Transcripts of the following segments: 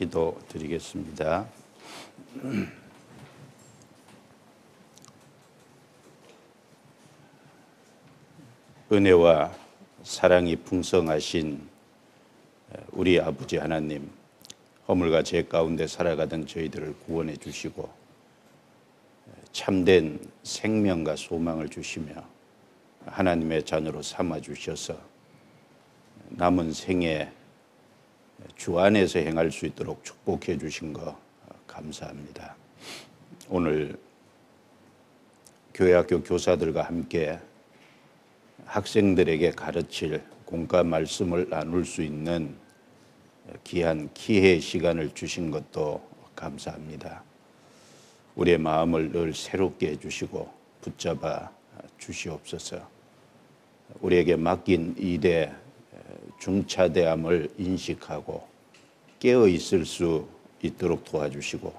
기도 드리겠습니다. 은혜와 사랑이 풍성하신 우리 아버지 하나님, 허물과 죄 가운데 살아가던 저희들을 구원해 주시고 참된 생명과 소망을 주시며 하나님의 자녀로 삼아 주셔서 남은 생에 주 안에서 행할 수 있도록 축복해 주신 거 감사합니다. 오늘 교회학교 교사들과 함께 학생들에게 가르칠 공과 말씀을 나눌 수 있는 귀한 기회 시간을 주신 것도 감사합니다. 우리의 마음을 늘 새롭게 해주시고 붙잡아 주시옵소서. 우리에게 맡긴 일에 중차대함을 인식하고 깨어 있을 수 있도록 도와주시고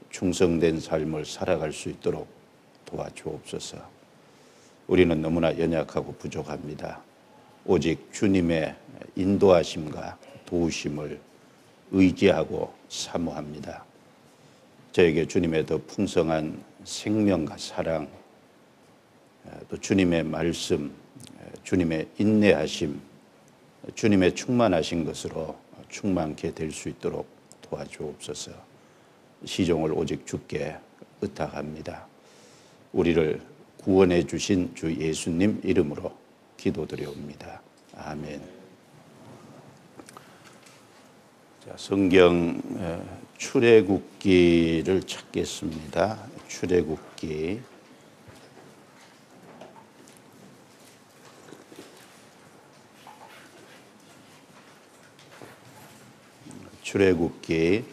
충성된 삶을 살아갈 수 있도록 도와주옵소서. 우리는 너무나 연약하고 부족합니다. 오직 주님의 인도하심과 도우심을 의지하고 사모합니다. 저에게 주님의 더 풍성한 생명과 사랑, 또 주님의 말씀, 주님의 인내하심, 주님의 충만하신 것으로 충만케 될 수 있도록 도와주옵소서. 시종을 오직 주께 의탁합니다. 우리를 구원해 주신 주 예수님 이름으로 기도드려옵니다. 아멘. 자, 성경 출애굽기를 찾겠습니다. 출애굽기 출애굽기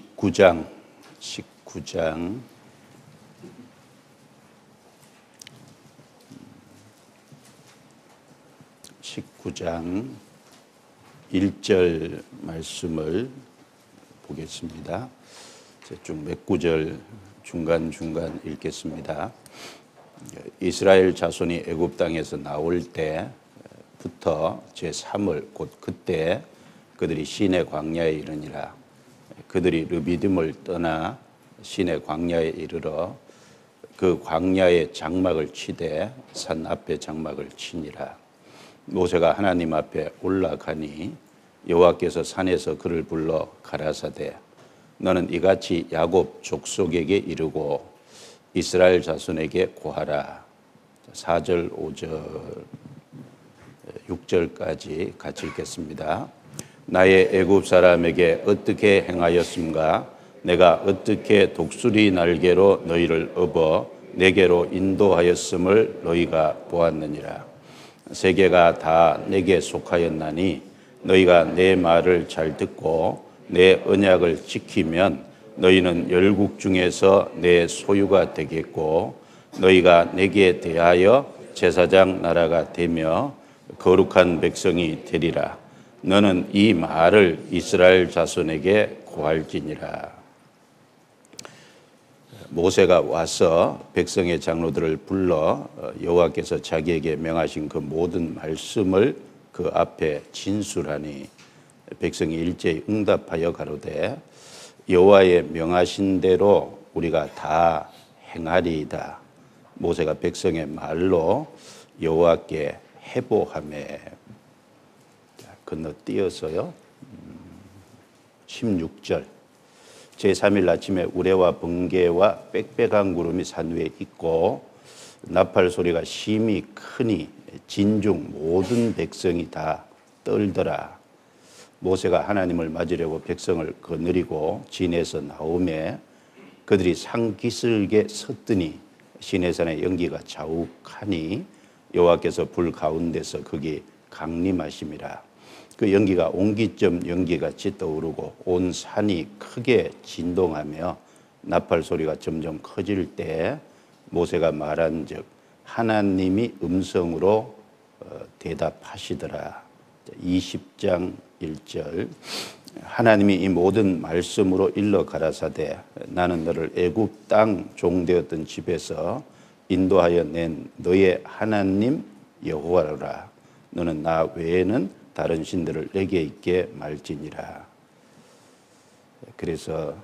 19장 1절 말씀을 보겠습니다. 쭉 몇 구절 중간중간 읽겠습니다. 이스라엘 자손이 애굽 땅에서 나올 때부터 제3월 곧 그때 그들이 시내 광야에 이르니라. 그들이 르비딤을 떠나 시내 광야에 이르러 그 광야에 장막을 치되 산 앞에 장막을 치니라. 모세가 하나님 앞에 올라가니 여호와께서 산에서 그를 불러 가라사대 너는 이같이 야곱 족속에게 이르고 이스라엘 자손에게 고하라. 4절, 5절, 6절까지 같이 읽겠습니다. 나의 애굽 사람에게 어떻게 행하였음가? 내가 어떻게 독수리 날개로 너희를 업어 내게로 인도하였음을 너희가 보았느니라. 세계가 다 내게 속하였나니 너희가 내 말을 잘 듣고 내 언약을 지키면 너희는 열국 중에서 내 소유가 되겠고 너희가 내게 대하여 제사장 나라가 되며 거룩한 백성이 되리라. 너는 이 말을 이스라엘 자손에게 고할지니라. 모세가 와서 백성의 장로들을 불러 여호와께서 자기에게 명하신 그 모든 말씀을 그 앞에 진술하니 백성이 일제히 응답하여 가로되 여호와의 명하신 대로 우리가 다 행하리이다. 모세가 백성의 말로 여호와께 해보하매. 건너뛰어서요 16절 제3일 아침에 우레와 번개와 빽빽한 구름이 산 위에 있고 나팔 소리가 심히 크니 진중 모든 백성이 다 떨더라. 모세가 하나님을 맞으려고 백성을 거느리고 진에서 나오매 그들이 산기슭에 섰더니 시내산의 연기가 자욱하니 여호와께서 불 가운데서 거기 강림하심이라. 그 연기가 옹기점 연기같이 떠오르고 온 산이 크게 진동하며 나팔 소리가 점점 커질 때 모세가 말한즉 하나님이 대답하시더라. 20장 1절 하나님이 이 모든 말씀으로 일러 가라사대 나는 너를 애굽 땅 종되었던 집에서 인도하여 낸 너의 하나님 여호와라. 너는 나 외에는 다른 신들을 내게 있게 말지니라. 그래서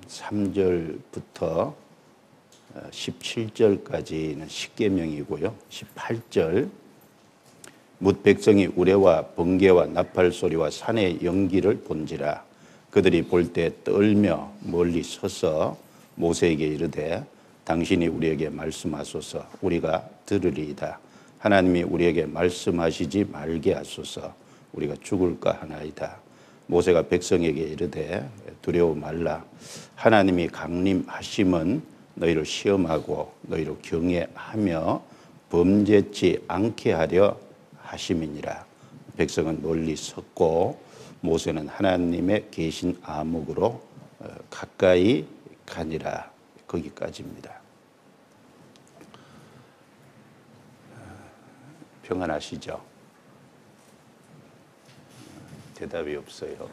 3절부터 17절까지는 십계명이고요. 18절 뭇 백성이 우레와 번개와 나팔 소리와 산의 연기를 본지라. 그들이 볼 때 떨며 멀리 서서 모세에게 이르되 당신이 우리에게 말씀하소서 우리가 들으리이다. 하나님이 우리에게 말씀하시지 말게 하소서 우리가 죽을까 하나이다. 모세가 백성에게 이르되 두려워 말라. 하나님이 강림하심은 너희를 시험하고 너희를 경외하며 범죄치 않게 하려 하심이니라. 백성은 멀리 섰고 모세는 하나님의 계신 암흑으로 가까이 가니라. 거기까지입니다. 평안하시죠? 대답이 없어요.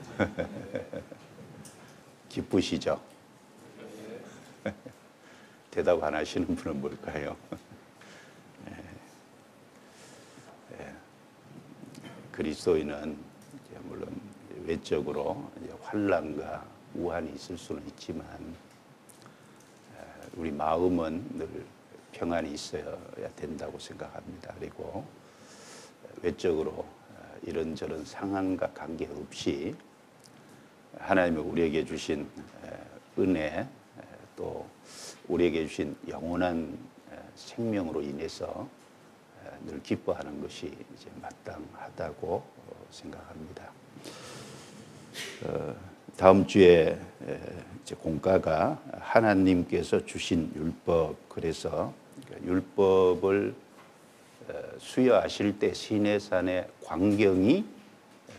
기쁘시죠? 대답 안 하시는 분은 뭘까요? 그리스도인은 물론 외적으로 환난과 우환이 있을 수는 있지만 우리 마음은 늘 평안이 있어야 된다고 생각합니다. 그리고 외적으로 이런저런 상황과 관계없이 하나님이 우리에게 주신 은혜 또 우리에게 주신 영원한 생명으로 인해서 늘 기뻐하는 것이 이제 마땅하다고 생각합니다. 다음 주에 이제 공과가 하나님께서 주신 율법, 그래서 율법을 수여하실 때 시내산의 광경이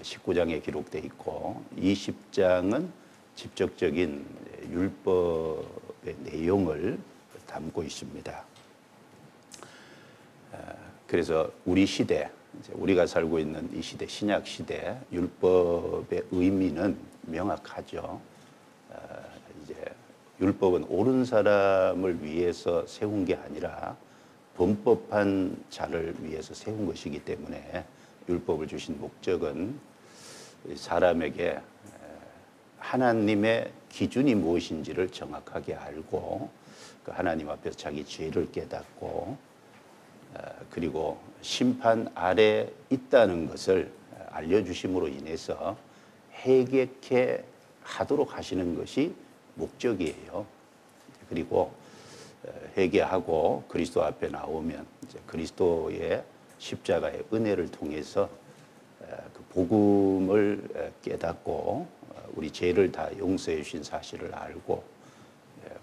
19장에 기록되어 있고 20장은 직접적인 율법의 내용을 담고 있습니다. 그래서 우리 시대, 우리가 살고 있는 이 시대, 신약 시대 율법의 의미는 명확하죠. 이제 율법은 옳은 사람을 위해서 세운 게 아니라 범법한 자를 위해서 세운 것이기 때문에 율법을 주신 목적은 사람에게 하나님의 기준이 무엇인지를 정확하게 알고 그 하나님 앞에서 자기 죄를 깨닫고 그리고 심판 아래 있다는 것을 알려주심으로 인해서 회개케 하도록 하시는 것이 목적이에요. 그리고 회개하고 그리스도 앞에 나오면 이제 그리스도의 십자가의 은혜를 통해서 그 복음을 깨닫고 우리 죄를 다 용서해 주신 사실을 알고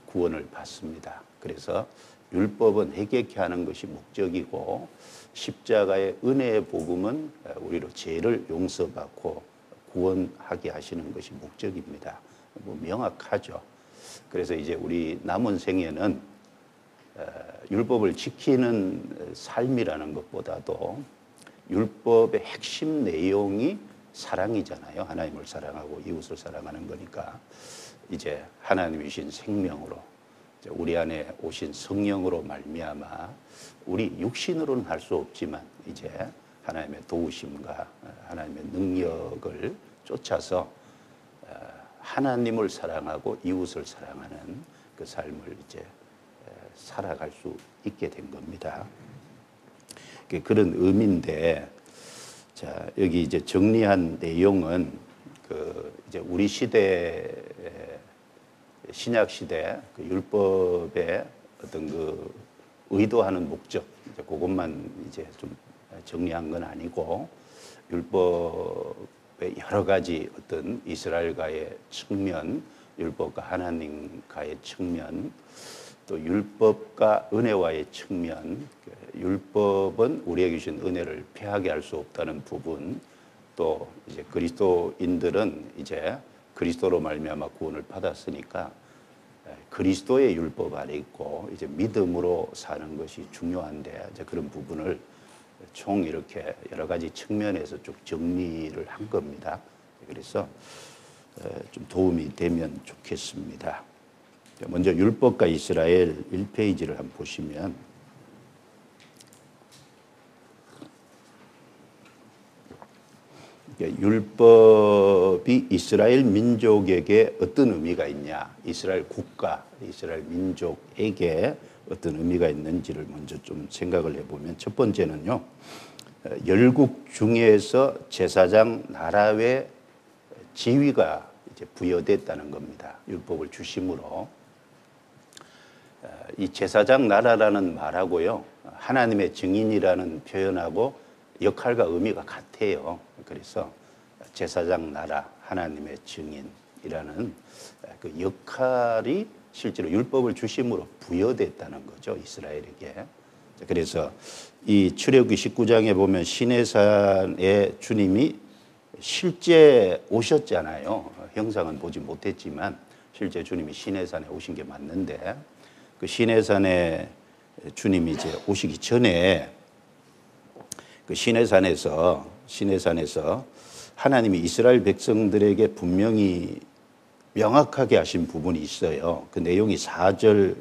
구원을 받습니다. 그래서 율법은 회개케 하는 것이 목적이고 십자가의 은혜의 복음은 우리로 죄를 용서받고 구원하게 하시는 것이 목적입니다. 뭐 명확하죠. 그래서 이제 우리 남은 생에는 율법을 지키는 삶이라는 것보다도 율법의 핵심 내용이 사랑이잖아요. 하나님을 사랑하고 이웃을 사랑하는 거니까 이제 하나님이신 생명으로 우리 안에 오신 성령으로 말미암아 우리 육신으로는 할 수 없지만 이제 하나님의 도우심과 하나님의 능력을 쫓아서 하나님을 사랑하고 이웃을 사랑하는 그 삶을 이제 살아갈 수 있게 된 겁니다. 그런 의미인데, 자 여기 이제 정리한 내용은 그 이제 우리 시대 신약 시대 그 율법의 어떤 그 의도하는 목적 이제 그것만 이제 좀 정리한 건 아니고 율법의 여러 가지 어떤 이스라엘과의 측면, 율법과 하나님과의 측면, 또 율법과 은혜와의 측면, 율법은 우리에게 주신 은혜를 패하게 할 수 없다는 부분, 또 이제 그리스도인들은 이제 그리스도로 말미암아 구원을 받았으니까 그리스도의 율법 아래 있고 이제 믿음으로 사는 것이 중요한데 이제 그런 부분을 총 이렇게 여러 가지 측면에서 쭉 정리를 한 겁니다. 그래서 좀 도움이 되면 좋겠습니다. 먼저 율법과 이스라엘 1페이지를 한번 보시면 율법이 이스라엘 민족에게 어떤 의미가 있냐, 이스라엘 국가, 이스라엘 민족에게 어떤 의미가 있는지를 먼저 좀 생각을 해보면, 첫 번째는요, 열국 중에서 제사장 나라의 지위가 이제 부여됐다는 겁니다. 율법을 주심으로. 이 제사장 나라라는 말하고요, 하나님의 증인이라는 표현하고 역할과 의미가 같아요. 그래서 제사장 나라, 하나님의 증인이라는 그 역할이 실제로 율법을 주심으로 부여됐다는 거죠, 이스라엘에게. 그래서 이 출애굽기 19장에 보면 시내산에 주님이 실제 오셨잖아요. 형상은 보지 못했지만 실제 주님이 시내산에 오신 게 맞는데, 그 시내산에 주님이 이제 오시기 전에 그 시내산에서 하나님이 이스라엘 백성들에게 분명히 명확하게 하신 부분이 있어요. 그 내용이 4절,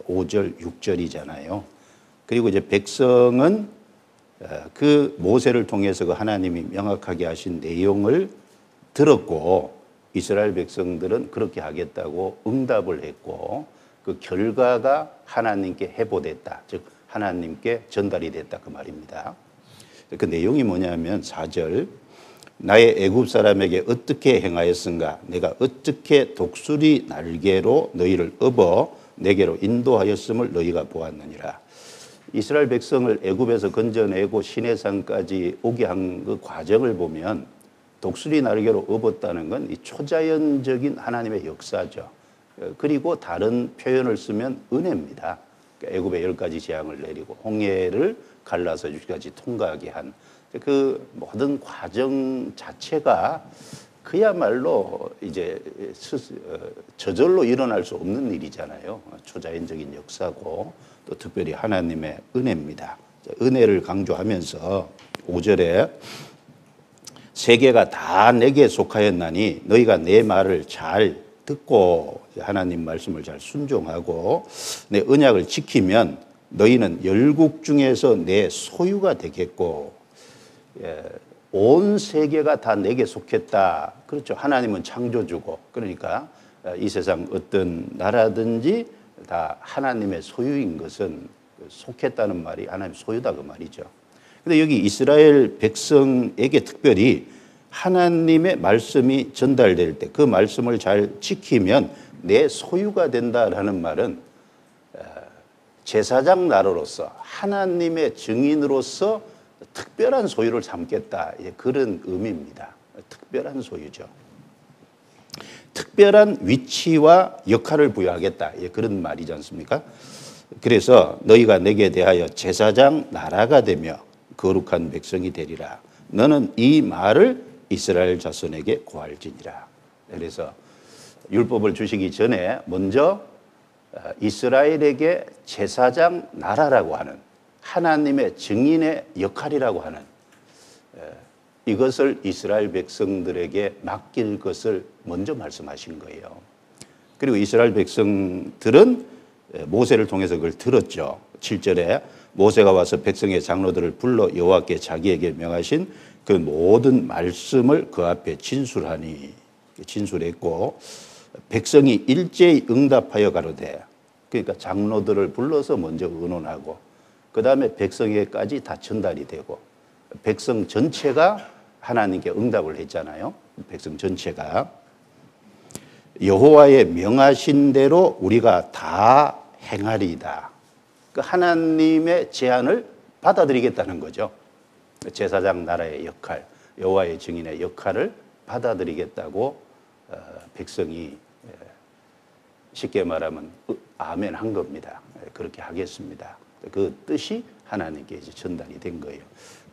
5절, 6절이잖아요. 그리고 이제 백성은 그 모세를 통해서 그 하나님이 명확하게 하신 내용을 들었고, 이스라엘 백성들은 그렇게 하겠다고 응답을 했고, 그 결과가 하나님께 해보됐다, 즉 하나님께 전달이 됐다, 그 말입니다. 그 내용이 뭐냐면 4절, 나의 애굽 사람에게 어떻게 행하였은가, 내가 어떻게 독수리 날개로 너희를 업어 내게로 인도하였음을 너희가 보았느니라. 이스라엘 백성을 애굽에서 건져내고 시내산까지 오게 한 그 과정을 보면 독수리 날개로 업었다는 건 이 초자연적인 하나님의 역사죠. 그리고 다른 표현을 쓰면 은혜입니다. 애굽에 10가지 재앙을 내리고 홍해를 갈라서 여기까지 통과하게 한 그 모든 과정 자체가 그야말로 이제 저절로 일어날 수 없는 일이잖아요. 초자연적인 역사고 또 특별히 하나님의 은혜입니다. 은혜를 강조하면서 5절에 세계가 다 내게 속하였나니 너희가 내 말을 잘 듣고 하나님 말씀을 잘 순종하고 내 언약을 지키면 너희는 열국 중에서 내 소유가 되겠고, 온 세계가 다 내게 속했다. 그렇죠. 하나님은 창조주고, 그러니까 이 세상 어떤 나라든지 다 하나님의 소유인 것은 속했다는 말이 하나님 소유다, 그 말이죠. 근데 여기 이스라엘 백성에게 특별히 하나님의 말씀이 전달될 때 그 말씀을 잘 지키면 내 소유가 된다라는 말은 제사장 나라로서 하나님의 증인으로서 특별한 소유를 삼겠다, 그런 의미입니다. 특별한 소유죠. 특별한 위치와 역할을 부여하겠다, 그런 말이지 않습니까? 그래서 너희가 내게 대하여 제사장 나라가 되며 거룩한 백성이 되리라. 너는 이 말을 이스라엘 자손에게 고할지니라. 그래서 율법을 주시기 전에 먼저 이스라엘에게 제사장 나라라고 하는 하나님의 증인의 역할이라고 하는 이것을 이스라엘 백성들에게 맡길 것을 먼저 말씀하신 거예요. 그리고 이스라엘 백성들은 모세를 통해서 그걸 들었죠. 7절에 모세가 와서 백성의 장로들을 불러 여호와께 자기에게 명하신 그 모든 말씀을 그 앞에 진술했고, 백성이 일제히 응답하여 가로되, 그러니까 장로들을 불러서 먼저 의논하고 그 다음에 백성에게까지 다 전달이 되고, 백성 전체가 하나님께 응답을 했잖아요. 백성 전체가 여호와의 명하신 대로 우리가 다 행하리이다. 그 하나님의 제안을 받아들이겠다는 거죠. 제사장 나라의 역할, 여호와의 증인의 역할을 받아들이겠다고 백성이 쉽게 말하면 아멘 한 겁니다. 그렇게 하겠습니다. 그 뜻이 하나님께 이제 전달이 된 거예요.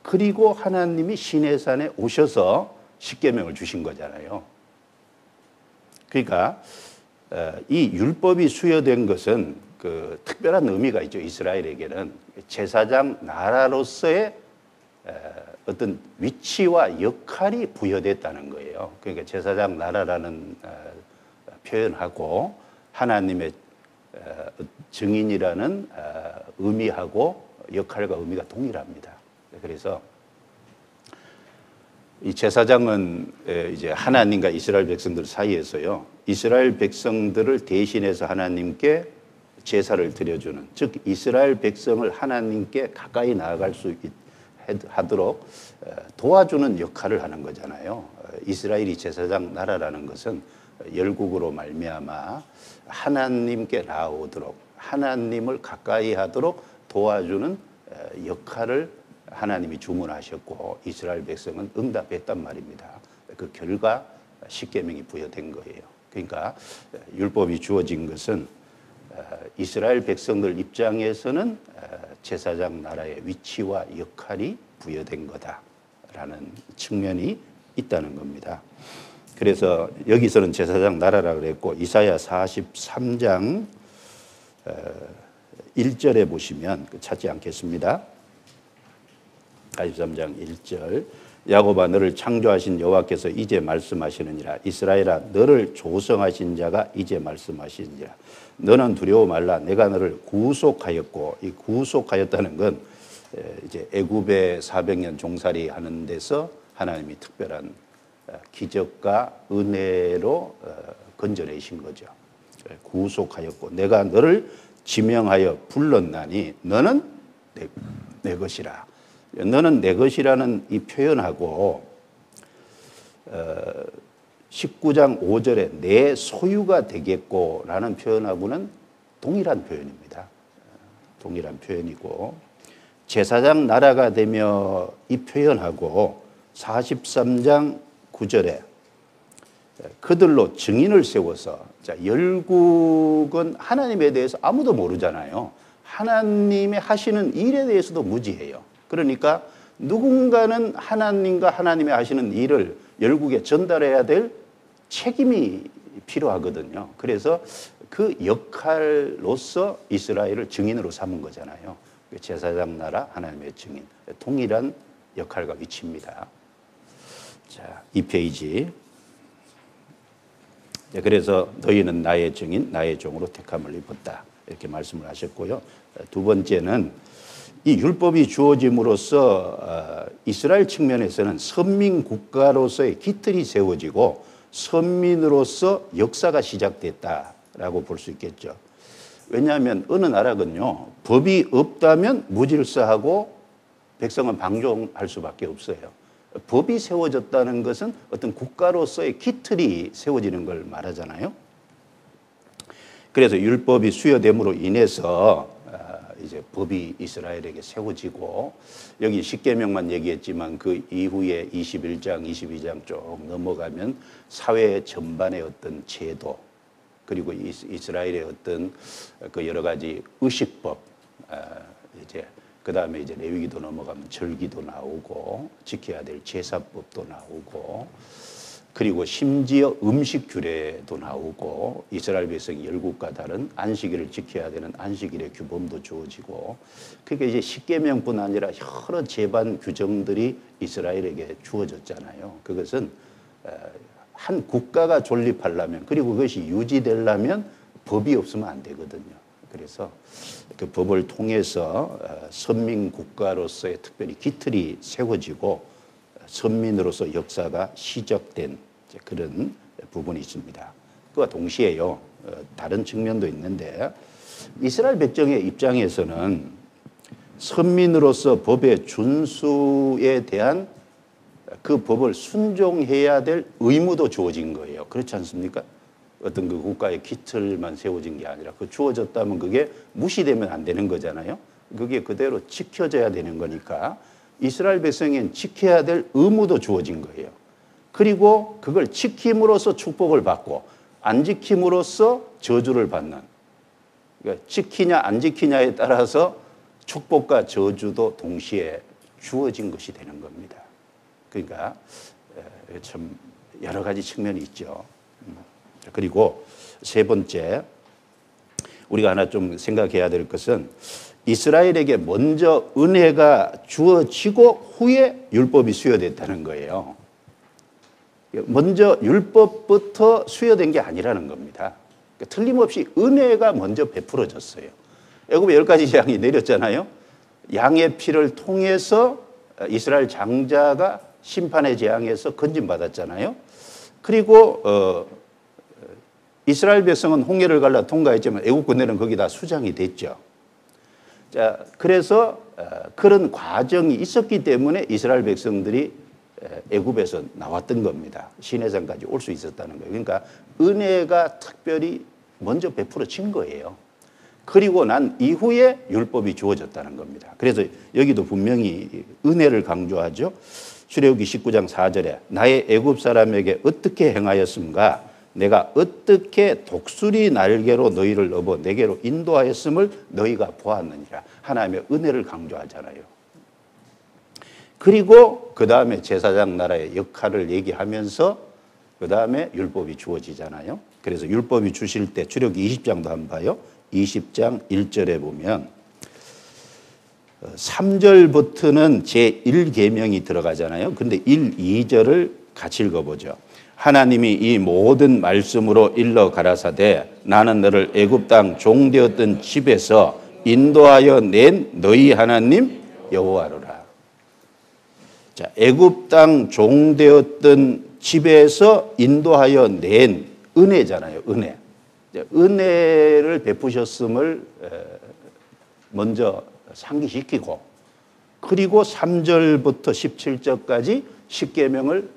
그리고 하나님이 시내산에 오셔서 십계명을 주신 거잖아요. 그러니까 이 율법이 수여된 것은 그 특별한 의미가 있죠. 이스라엘에게는 제사장 나라로서의 어떤 위치와 역할이 부여됐다는 거예요. 그러니까 제사장 나라라는 표현하고 하나님의 증인이라는 의미하고 역할과 의미가 동일합니다. 그래서 이 제사장은 이제 하나님과 이스라엘 백성들 사이에서요, 이스라엘 백성들을 대신해서 하나님께 제사를 드려주는, 즉 이스라엘 백성을 하나님께 가까이 나아갈 수 하도록 도와주는 역할을 하는 거잖아요. 이스라엘이 제사장 나라라는 것은 열국으로 말미암아 하나님께 나아오도록, 하나님을 가까이 하도록 도와주는 역할을 하나님이 주문하셨고 이스라엘 백성은 응답했단 말입니다. 그 결과 십계명이 부여된 거예요. 그러니까 율법이 주어진 것은 이스라엘 백성들 입장에서는 제사장 나라의 위치와 역할이 부여된 거다라는 측면이 있다는 겁니다. 그래서 여기서는 제사장 나라라고 그랬고 이사야 43장 1절에 보시면 찾지 않겠습니다. 43장 1절 야곱아 너를 창조하신 여호와께서 이제 말씀하시느니라 이스라엘아 너를 조성하신 자가 이제 말씀하시느니라 너는 두려워 말라 내가 너를 구속하였고 이 구속하였다는 건 이제 애굽에 400년 종살이 하는 데서 하나님이 특별한 기적과 은혜로 건져내신 거죠. 구속하였고 내가 너를 지명하여 불렀나니 너는 내 것이라. 너는 내 것이라는 이 표현하고 19장 5절에 내 소유가 되겠고라는 표현하고는 동일한 표현입니다. 동일한 표현이고 제사장 나라가 되며 이 표현하고 43장 9절에 그들로 증인을 세워서 자, 열국은 하나님에 대해서 아무도 모르잖아요. 하나님의 하시는 일에 대해서도 무지해요. 그러니까 누군가는 하나님과 하나님의 하시는 일을 열국에 전달해야 될 책임이 필요하거든요. 그래서 그 역할로서 이스라엘을 증인으로 삼은 거잖아요. 제사장 나라 하나님의 증인, 동일한 역할과 위치입니다. 자, 2페이지. 그래서 너희는 나의 증인, 나의 종으로 택함을 입었다. 이렇게 말씀을 하셨고요. 두 번째는 이 율법이 주어짐으로써 이스라엘 측면에서는 선민 국가로서의 기틀이 세워지고 선민으로서 역사가 시작됐다라고 볼 수 있겠죠. 왜냐하면 어느 나라건요, 법이 없다면 무질서하고 백성은 방종할 수밖에 없어요. 법이 세워졌다는 것은 어떤 국가로서의 기틀이 세워지는 걸 말하잖아요. 그래서 율법이 수여됨으로 인해서 이제 법이 이스라엘에게 세워지고 여기 십계명만 얘기했지만 그 이후에 21장, 22장 쭉 넘어가면 사회 전반의 어떤 제도 그리고 이스라엘의 어떤 그 여러 가지 의식법 이제 그 다음에 이제 레위기도 넘어가면 절기도 나오고 지켜야 될 제사법도 나오고 그리고 심지어 음식 규례도 나오고 이스라엘 백성이 열국과 다른 안식일을 지켜야 되는 안식일의 규범도 주어지고 그게 이제 십계명뿐 아니라 여러 제반 규정들이 이스라엘에게 주어졌잖아요. 그것은 한 국가가 존립하려면 그리고 그것이 유지되려면 법이 없으면 안 되거든요. 그래서 그 법을 통해서 선민 국가로서의 특별히 기틀이 세워지고 선민으로서 역사가 시작된 그런 부분이 있습니다. 그와 동시에요, 다른 측면도 있는데 이스라엘 백성의 입장에서는 선민으로서 법의 준수에 대한 그 법을 순종해야 될 의무도 주어진 거예요. 그렇지 않습니까? 어떤 그 국가의 기틀만 세워진 게 아니라 그 주어졌다면 그게 무시되면 안 되는 거잖아요. 그게 그대로 지켜져야 되는 거니까 이스라엘 백성에는 지켜야 될 의무도 주어진 거예요. 그리고 그걸 지킴으로써 축복을 받고 안 지킴으로써 저주를 받는 그러니까 지키냐 안 지키냐에 따라서 축복과 저주도 동시에 주어진 것이 되는 겁니다. 그러니까 참 여러 가지 측면이 있죠. 그리고 세 번째 우리가 하나 좀 생각해야 될 것은 이스라엘에게 먼저 은혜가 주어지고 후에 율법이 수여됐다는 거예요. 먼저 율법부터 수여된 게 아니라는 겁니다. 그러니까 틀림없이 은혜가 먼저 베풀어졌어요. 애굽에 10가지 재앙이 내렸잖아요. 양의 피를 통해서 이스라엘 장자가 심판의 재앙에서 건진받았잖아요. 그리고 이스라엘 백성은 홍해를 갈라 통과했지만 애국 군대는 거기다 수장이 됐죠. 자, 그래서 그런 과정이 있었기 때문에 이스라엘 백성들이 애굽에서 나왔던 겁니다. 시내산까지 올 수 있었다는 거예요. 그러니까 은혜가 특별히 먼저 베풀어진 거예요. 그리고 난 이후에 율법이 주어졌다는 겁니다. 그래서 여기도 분명히 은혜를 강조하죠. 출애굽기 19장 4절에 나의 애굽 사람에게 어떻게 행하였음가? 내가 어떻게 독수리 날개로 너희를 업어 내게로 인도하였음을 너희가 보았느니라. 하나님의 은혜를 강조하잖아요. 그리고 그 다음에 제사장 나라의 역할을 얘기하면서 그 다음에 율법이 주어지잖아요. 그래서 율법이 주실 때 출애굽기 20장도 한번 봐요. 20장 1절에 보면 3절부터는 제1계명이 들어가잖아요. 근데 1, 2절을 같이 읽어보죠. 하나님이 이 모든 말씀으로 일러 가라사대 나는 너를 애굽 땅 종되었던 집에서 인도하여 낸 너희 하나님 여호와로라. 자, 애굽 땅 종되었던 집에서 인도하여 낸 은혜잖아요. 은혜. 은혜를 베푸셨음을 먼저 상기시키고 그리고 3절부터 17절까지 십계명을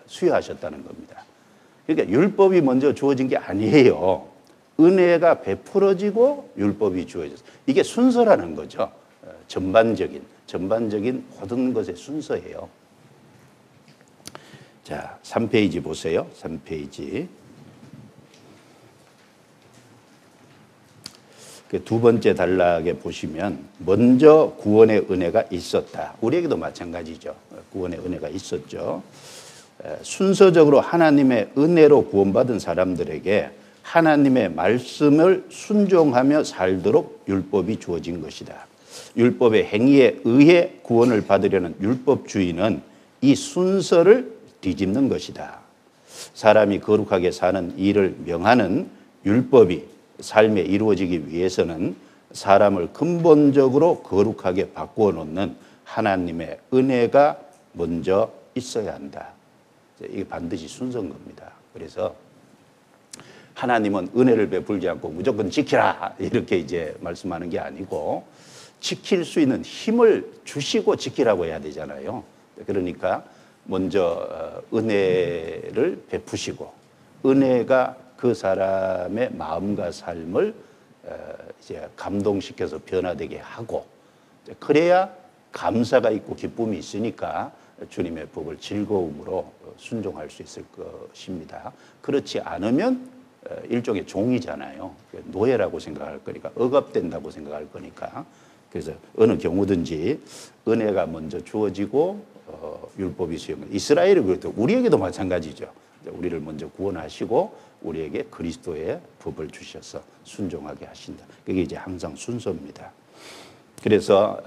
수여하셨다는 겁니다. 그러니까 율법이 먼저 주어진 게 아니에요. 은혜가 베풀어지고 율법이 주어졌어요. 이게 순서라는 거죠. 전반적인 모든 것의 순서예요. 자, 3페이지 보세요. 3페이지. 그 두 번째 단락에 보시면 먼저 구원의 은혜가 있었다. 우리에게도 마찬가지죠. 구원의 은혜가 있었죠. 순서적으로 하나님의 은혜로 구원받은 사람들에게 하나님의 말씀을 순종하며 살도록 율법이 주어진 것이다. 율법의 행위에 의해 구원을 받으려는 율법주의는 이 순서를 뒤집는 것이다. 사람이 거룩하게 사는 일을 명하는 율법이 삶에 이루어지기 위해서는 사람을 근본적으로 거룩하게 바꾸어 놓는 하나님의 은혜가 먼저 있어야 한다. 이게 반드시 순서인 겁니다. 그래서 하나님은 은혜를 베풀지 않고 무조건 지키라 이렇게 이제 말씀하는 게 아니고 지킬 수 있는 힘을 주시고 지키라고 해야 되잖아요. 그러니까 먼저 은혜를 베푸시고 은혜가 그 사람의 마음과 삶을 이제 감동시켜서 변화되게 하고 그래야 감사가 있고 기쁨이 있으니까 주님의 법을 즐거움으로 순종할 수 있을 것입니다. 그렇지 않으면 일종의 종이잖아요. 노예라고 생각할 거니까 억압된다고 생각할 거니까 그래서 어느 경우든지 은혜가 먼저 주어지고 율법이 수용. 이스라엘이 그렇고 우리에게도 마찬가지죠. 우리를 먼저 구원하시고 우리에게 그리스도의 법을 주셔서 순종하게 하신다. 그게 이제 항상 순서입니다. 그래서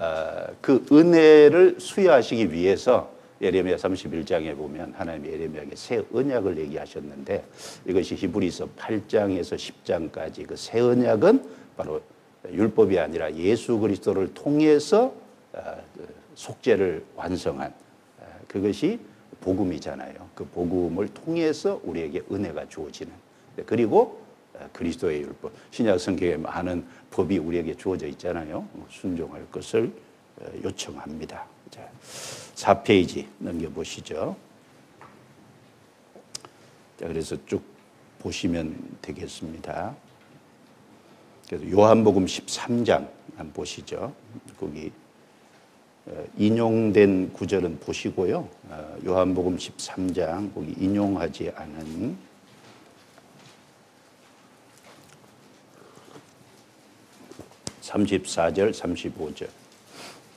그 은혜를 수여하시기 위해서 예레미야 31장에 보면 하나님이 예레미야에게 새 언약을 얘기하셨는데 이것이 히브리서 8장에서 10장까지 그 새 언약은 바로 율법이 아니라 예수 그리스도를 통해서 속죄를 완성한 그것이 복음이잖아요. 그 복음을 통해서 우리에게 은혜가 주어지는 그리고 그리스도의 율법 신약 성경에 많은 법이 우리에게 주어져 있잖아요. 순종할 것을 요청합니다. 자, 4페이지 넘겨보시죠. 자, 그래서 쭉 보시면 되겠습니다. 그래서 요한복음 13장 한번 보시죠. 거기 인용된 구절은 보시고요. 요한복음 13장 거기 인용하지 않은 34절, 35절,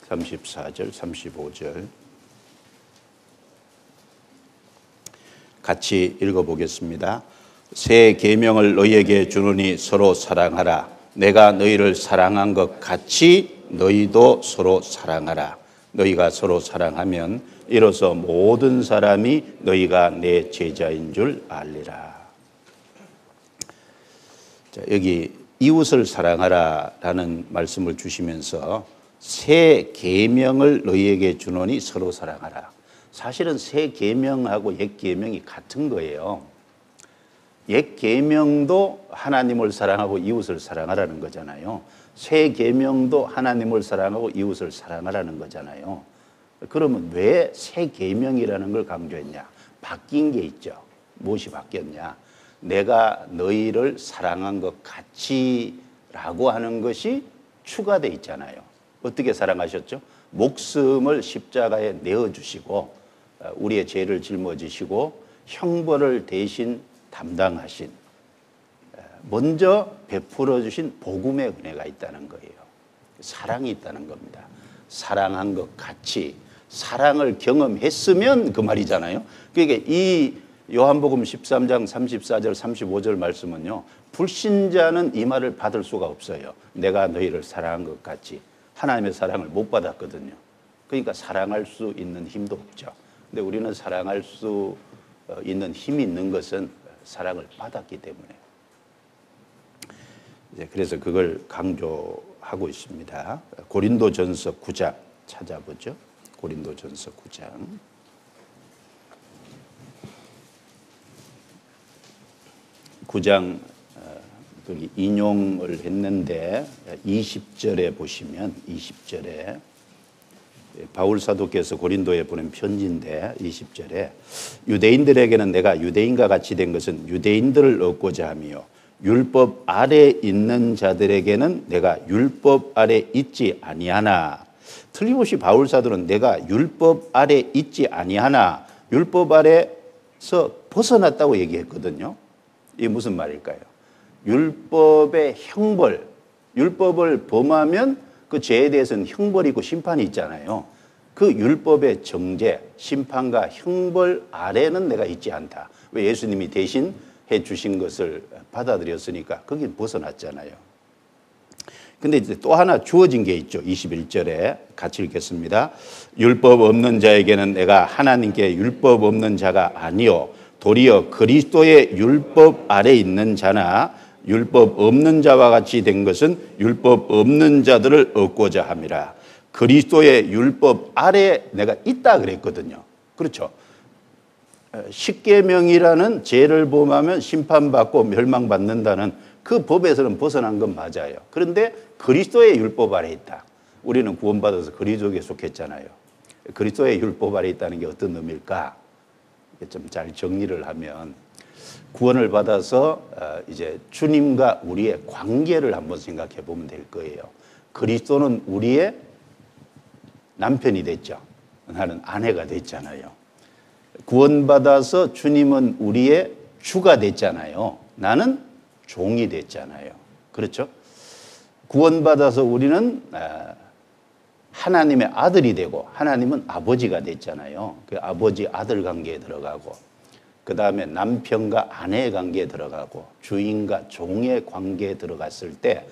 34절, 35절 같이 읽어보겠습니다. 새 계명을 너희에게 주노니 서로 사랑하라. 내가 너희를 사랑한 것 같이 너희도 서로 사랑하라. 너희가 서로 사랑하면 이로써 모든 사람이 너희가 내 제자인 줄 알리라. 자, 여기 이웃을 사랑하라라는 말씀을 주시면서 새 계명을 너희에게 주노니 서로 사랑하라. 사실은 새 계명하고 옛 계명이 같은 거예요. 옛 계명도 하나님을 사랑하고 이웃을 사랑하라는 거잖아요. 새 계명도 하나님을 사랑하고 이웃을 사랑하라는 거잖아요. 그러면 왜 새 계명이라는 걸 강조했냐? 바뀐 게 있죠. 무엇이 바뀌었냐? 내가 너희를 사랑한 것 같이라고 하는 것이 추가돼 있잖아요. 어떻게 사랑하셨죠? 목숨을 십자가에 내어주시고 우리의 죄를 짊어지시고 형벌을 대신 담당하신, 먼저 베풀어 주신 복음의 은혜가 있다는 거예요. 사랑이 있다는 겁니다. 사랑한 것 같이 사랑을 경험했으면 그 말이잖아요. 그러니까 이 요한복음 13장 34절 35절 말씀은요, 불신자는 이 말을 받을 수가 없어요. 내가 너희를 사랑한 것 같이. 하나님의 사랑을 못 받았거든요. 그러니까 사랑할 수 있는 힘도 없죠. 근데 우리는 사랑할 수 있는 힘이 있는 것은 사랑을 받았기 때문에. 그래서 그걸 강조하고 있습니다. 고린도전서 9장 찾아보죠. 고린도전서 9장. 인용을 했는데 20절에 보시면 20절에 바울 사도께서 고린도에 보낸 편지인데 20절에 유대인들에게는 내가 유대인과 같이 된 것은 유대인들을 얻고자 하며 율법 아래 있는 자들에게는 내가 율법 아래 있지 아니하나. 틀림없이 바울 사도는 내가 율법 아래 있지 아니하나 율법 아래서 벗어났다고 얘기했거든요. 이게 무슨 말일까요? 율법의 형벌, 율법을 범하면 그 죄에 대해서는 형벌이 있고 심판이 있잖아요. 그 율법의 정죄, 심판과 형벌 아래는 내가 있지 않다. 왜? 예수님이 대신 해 주신 것을 받아들였으니까 거긴 벗어났잖아요. 근데 이제 또 하나 주어진 게 있죠. 21절에 같이 읽겠습니다. 율법 없는 자에게는 내가 하나님께 율법 없는 자가 아니요 도리어 그리스도의 율법 아래 있는 자나 율법 없는 자와 같이 된 것은 율법 없는 자들을 얻고자 함이라. 그리스도의 율법 아래 내가 있다 그랬거든요. 그렇죠. 십계명이라는 죄를 범하면 심판받고 멸망받는다는 그 법에서는 벗어난 건 맞아요. 그런데 그리스도의 율법 아래 있다. 우리는 구원받아서 그리스도에 속했잖아요. 그리스도의 율법 아래 있다는 게 어떤 의미일까? 좀 잘 정리를 하면 구원을 받아서 이제 주님과 우리의 관계를 한번 생각해 보면 될 거예요. 그리스도는 우리의 남편이 됐죠. 나는 아내가 됐잖아요. 구원받아서 주님은 우리의 주가 됐잖아요. 나는 종이 됐잖아요. 그렇죠? 구원받아서 우리는 하나님의 아들이 되고 하나님은 아버지가 됐잖아요. 그 아버지 아들 관계에 들어가고 그 다음에 남편과 아내의 관계에 들어가고 주인과 종의 관계에 들어갔을 때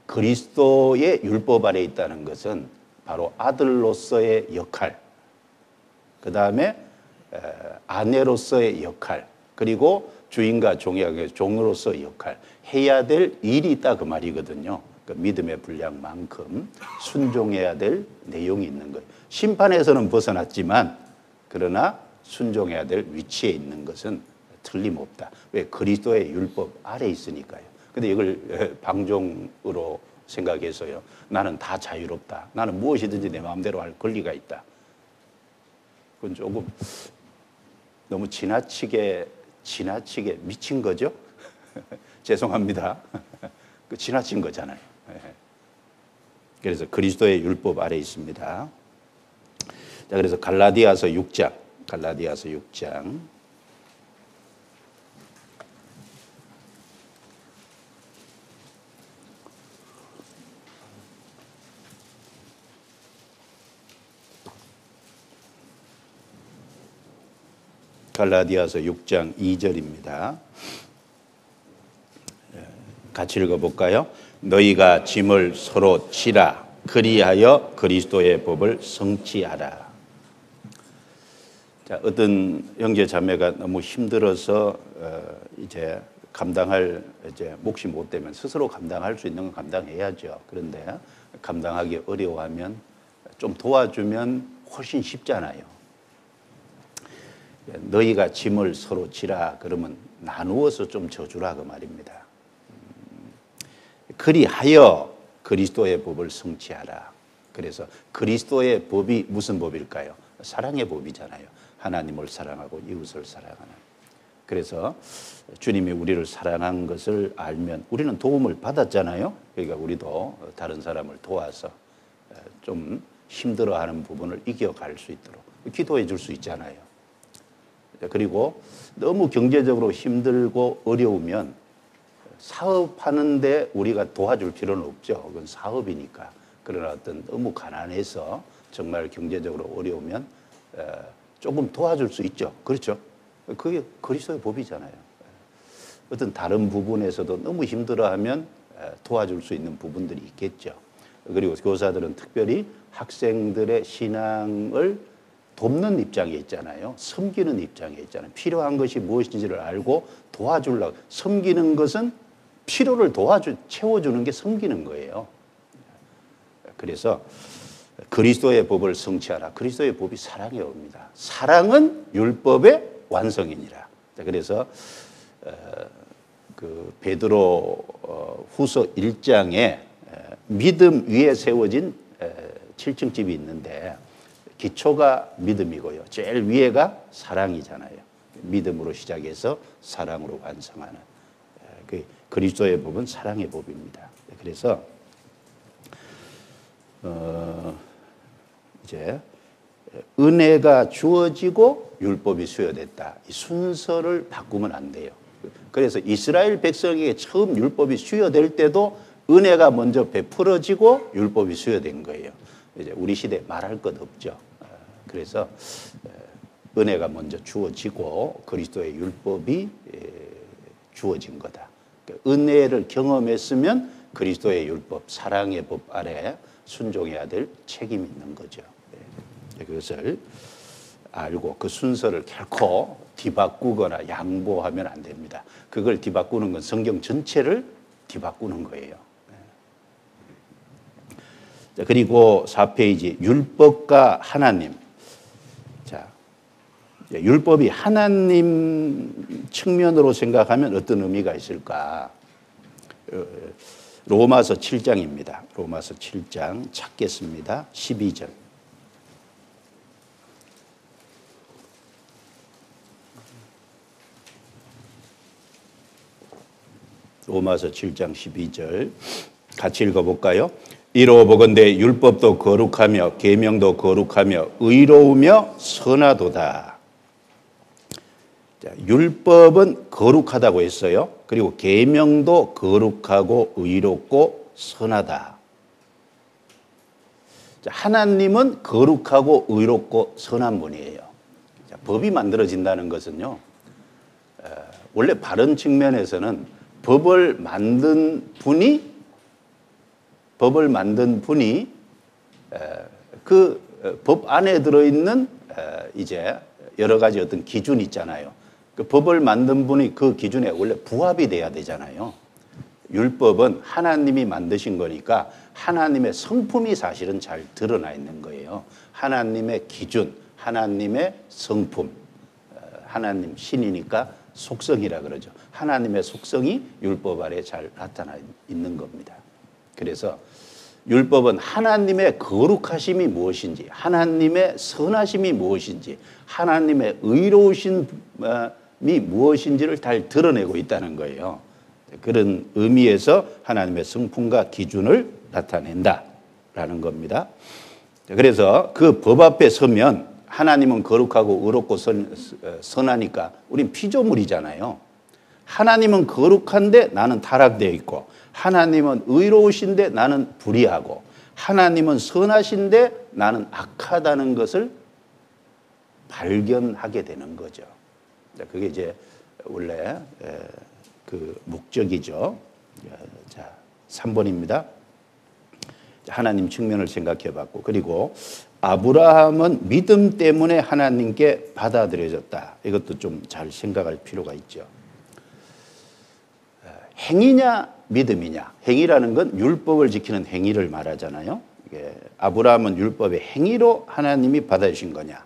그리스도의 율법 아래 있다는 것은 바로 아들로서의 역할, 그 다음에 아내로서의 역할, 그리고 주인과 종의 종으로서의 역할, 해야 될 일이 있다 그 말이거든요. 그 믿음의 분량만큼 순종해야 될 내용이 있는 거예요. 심판에서는 벗어났지만 그러나 순종해야 될 위치에 있는 것은 틀림없다. 왜? 그리스도의 율법 아래 있으니까요. 근데 이걸 방종으로 생각해서요. 나는 다 자유롭다. 나는 무엇이든지 내 마음대로 할 권리가 있다. 그건 조금 너무 지나치게 미친 거죠? 죄송합니다. 그 지나친 거잖아요. 그래서 그리스도의 율법 아래 있습니다. 자, 그래서 갈라디아서 6장. 갈라디아서 6장 2절입니다. 같이 읽어볼까요? 너희가 짐을 서로 지라. 그리하여 그리스도의 법을 성취하라. 자, 어떤 형제 자매가 너무 힘들어서 이제 감당할 몫이 못 되면 스스로 감당할 수 있는 건 감당해야죠. 그런데 감당하기 어려워하면 좀 도와주면 훨씬 쉽잖아요. 너희가 짐을 서로 지라 그러면 나누어서 좀 져주라 그 말입니다. 그리하여 그리스도의 법을 성취하라. 그래서 그리스도의 법이 무슨 법일까요? 사랑의 법이잖아요. 하나님을 사랑하고 이웃을 사랑하는. 그래서 주님이 우리를 사랑한 것을 알면 우리는 도움을 받았잖아요. 그러니까 우리도 다른 사람을 도와서 좀 힘들어하는 부분을 이겨갈 수 있도록 기도해 줄 수 있잖아요. 그리고 너무 경제적으로 힘들고 어려우면 사업하는데 우리가 도와줄 필요는 없죠. 그건 사업이니까. 그러나 어떤 너무 가난해서 정말 경제적으로 어려우면 조금 도와줄 수 있죠. 그렇죠? 그게 그리스도의 법이잖아요. 어떤 다른 부분에서도 너무 힘들어하면 도와줄 수 있는 부분들이 있겠죠. 그리고 교사들은 특별히 학생들의 신앙을 돕는 입장에 있잖아요. 섬기는 입장에 있잖아요. 필요한 것이 무엇인지를 알고 도와주려고. 섬기는 것은 필요를 채워주는 게 섬기는 거예요. 그래서 그리스도의 법을 성취하라. 그리스도의 법이 사랑의 법입니다. 사랑은 율법의 완성이니라. 그래서 그 베드로 후서 1장에 믿음 위에 세워진 7층 집이 있는데 기초가 믿음이고요. 제일 위에가 사랑이잖아요. 믿음으로 시작해서 사랑으로 완성하는 그리스도의 법은 사랑의 법입니다. 그래서 이제 은혜가 주어지고 율법이 수여됐다. 이 순서를 바꾸면 안 돼요. 그래서 이스라엘 백성에게 처음 율법이 수여될 때도 은혜가 먼저 베풀어지고 율법이 수여된 거예요. 이제 우리 시대에 말할 것 없죠. 그래서 은혜가 먼저 주어지고 그리스도의 율법이 주어진 거다. 은혜를 경험했으면 그리스도의 율법, 사랑의 법 아래 순종해야 될 책임이 있는 거죠. 그것을 알고 그 순서를 결코 뒤바꾸거나 양보하면 안 됩니다. 그걸 뒤바꾸는 건 성경 전체를 뒤바꾸는 거예요. 자, 그리고 4페이지 율법과 하나님. 자, 율법이 하나님 측면으로 생각하면 어떤 의미가 있을까? 로마서 7장입니다. 로마서 7장 찾겠습니다. 12절. 로마서 7장 12절 같이 읽어볼까요? 이로 보건대 율법도 거룩하며 계명도 거룩하며 의로우며 선하도다. 자, 율법은 거룩하다고 했어요. 그리고 계명도 거룩하고 의롭고 선하다. 자, 하나님은 거룩하고 의롭고 선한 분이에요. 자, 법이 만들어진다는 것은요. 원래 바른 측면에서는 법을 만든 분이 그 법 안에 들어있는 이제 여러 가지 어떤 기준이 있잖아요. 그 법을 만든 분이 그 기준에 원래 부합이 돼야 되잖아요. 율법은 하나님이 만드신 거니까 하나님의 성품이 사실은 잘 드러나 있는 거예요. 하나님의 기준, 하나님의 성품, 하나님 신이니까 속성이라 그러죠. 하나님의 속성이 율법 아래 잘 나타나 있는 겁니다. 그래서 율법은 하나님의 거룩하심이 무엇인지, 하나님의 선하심이 무엇인지, 하나님의 의로우심이 무엇인지를 잘 드러내고 있다는 거예요. 그런 의미에서 하나님의 성품과 기준을 나타낸다라는 겁니다. 그래서 그 법 앞에 서면 하나님은 거룩하고 의롭고 선하니까 우린 피조물이잖아요. 하나님은 거룩한데 나는 타락되어 있고, 하나님은 의로우신데 나는 불의하고, 하나님은 선하신데 나는 악하다는 것을 발견하게 되는 거죠. 그게 이제 원래 그 목적이죠. 자, 3번입니다. 하나님 측면을 생각해 봤고, 그리고 아브라함은 믿음 때문에 하나님께 받아들여졌다. 이것도 좀 잘 생각할 필요가 있죠. 행위냐 믿음이냐. 행위라는 건 율법을 지키는 행위를 말하잖아요. 아브라함은 율법의 행위로 하나님이 받아주신 거냐,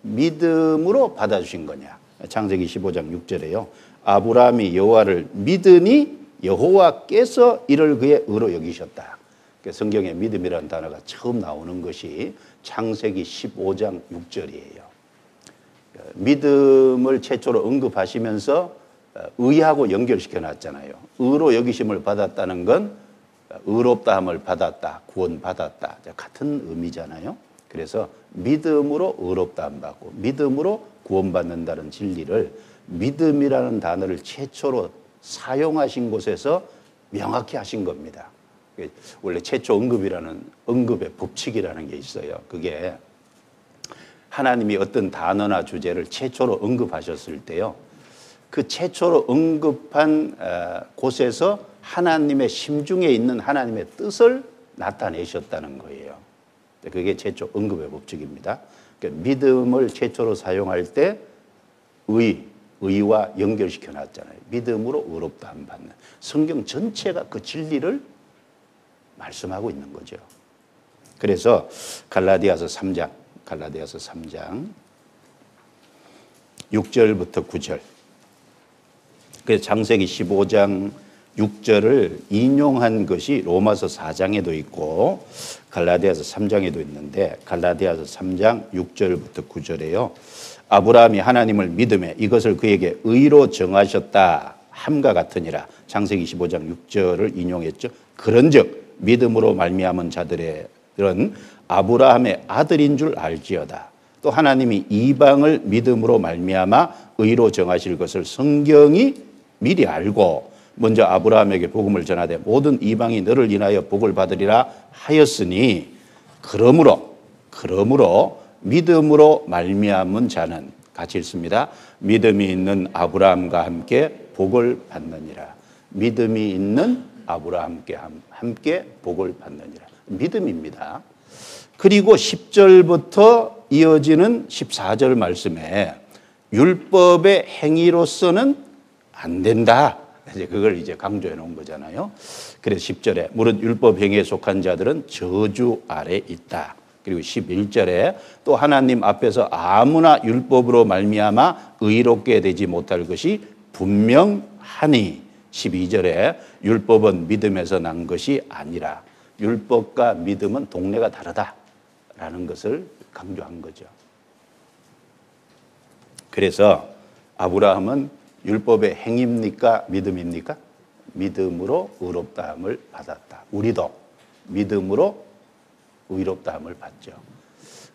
믿음으로 받아주신 거냐. 창세기 15장 6절에요. 아브라함이 여호와를 믿으니 여호와께서 이를 그의 의로 여기셨다. 성경에 믿음이라는 단어가 처음 나오는 것이 창세기 15장 6절이에요. 믿음을 최초로 언급하시면서 의하고 연결시켜 놨잖아요. 의로 여기심을 받았다는 건 의롭다함을 받았다, 구원받았다, 같은 의미잖아요. 그래서 믿음으로 의롭다함 받고 믿음으로 구원받는다는 진리를 믿음이라는 단어를 최초로 사용하신 곳에서 명확히 하신 겁니다. 원래 최초 언급이라는 언급의 법칙이라는 게 있어요. 그게 하나님이 어떤 단어나 주제를 최초로 언급하셨을 때요, 그 최초로 언급한 곳에서 하나님의 심중에 있는 하나님의 뜻을 나타내셨다는 거예요. 그게 최초 언급의 법칙입니다. 그러니까 믿음을 최초로 사용할 때 의와 연결시켜 놨잖아요. 믿음으로 의롭다함 받는. 성경 전체가 그 진리를 말씀하고 있는 거죠. 그래서 갈라디아서 3장 6절부터 9절. 그래서 창세기 15장 6절을 인용한 것이 로마서 4장에도 있고 갈라디아서 3장에도 있는데, 갈라디아서 3장 6절부터 9절에요. 아브라함이 하나님을 믿음에 이것을 그에게 의로 정하셨다 함과 같으니라. 창세기 15장 6절을 인용했죠. 그런즉 믿음으로 말미암은 자들은 아브라함의 아들인 줄 알지어다. 또 하나님이 이방을 믿음으로 말미암아 의로 정하실 것을 성경이 미리 알고 먼저 아브라함에게 복음을 전하되 모든 이방이 너를 인하여 복을 받으리라 하였으니, 그러므로 믿음으로 말미암은 자는, 같이 읽습니다. 믿음이 있는 아브라함과 함께 복을 받느니라. 믿음이 있는 아브라함과 함께 복을 받느니라. 믿음입니다. 그리고 10절부터 이어지는 14절 말씀에 율법의 행위로서는 안 된다. 이제 그걸 이제 강조해 놓은 거잖아요. 그래서 10절에 무릇 율법 행위에 속한 자들은 저주 아래 있다. 그리고 11절에 또 하나님 앞에서 아무나 율법으로 말미암아 의롭게 되지 못할 것이 분명하니, 12절에 율법은 믿음에서 난 것이 아니라 율법과 믿음은 동네가 다르다라는 것을 강조한 거죠. 그래서 아브라함은 율법의 행위입니까? 믿음입니까? 믿음으로 의롭다함을 받았다. 우리도 믿음으로 의롭다함을 받죠.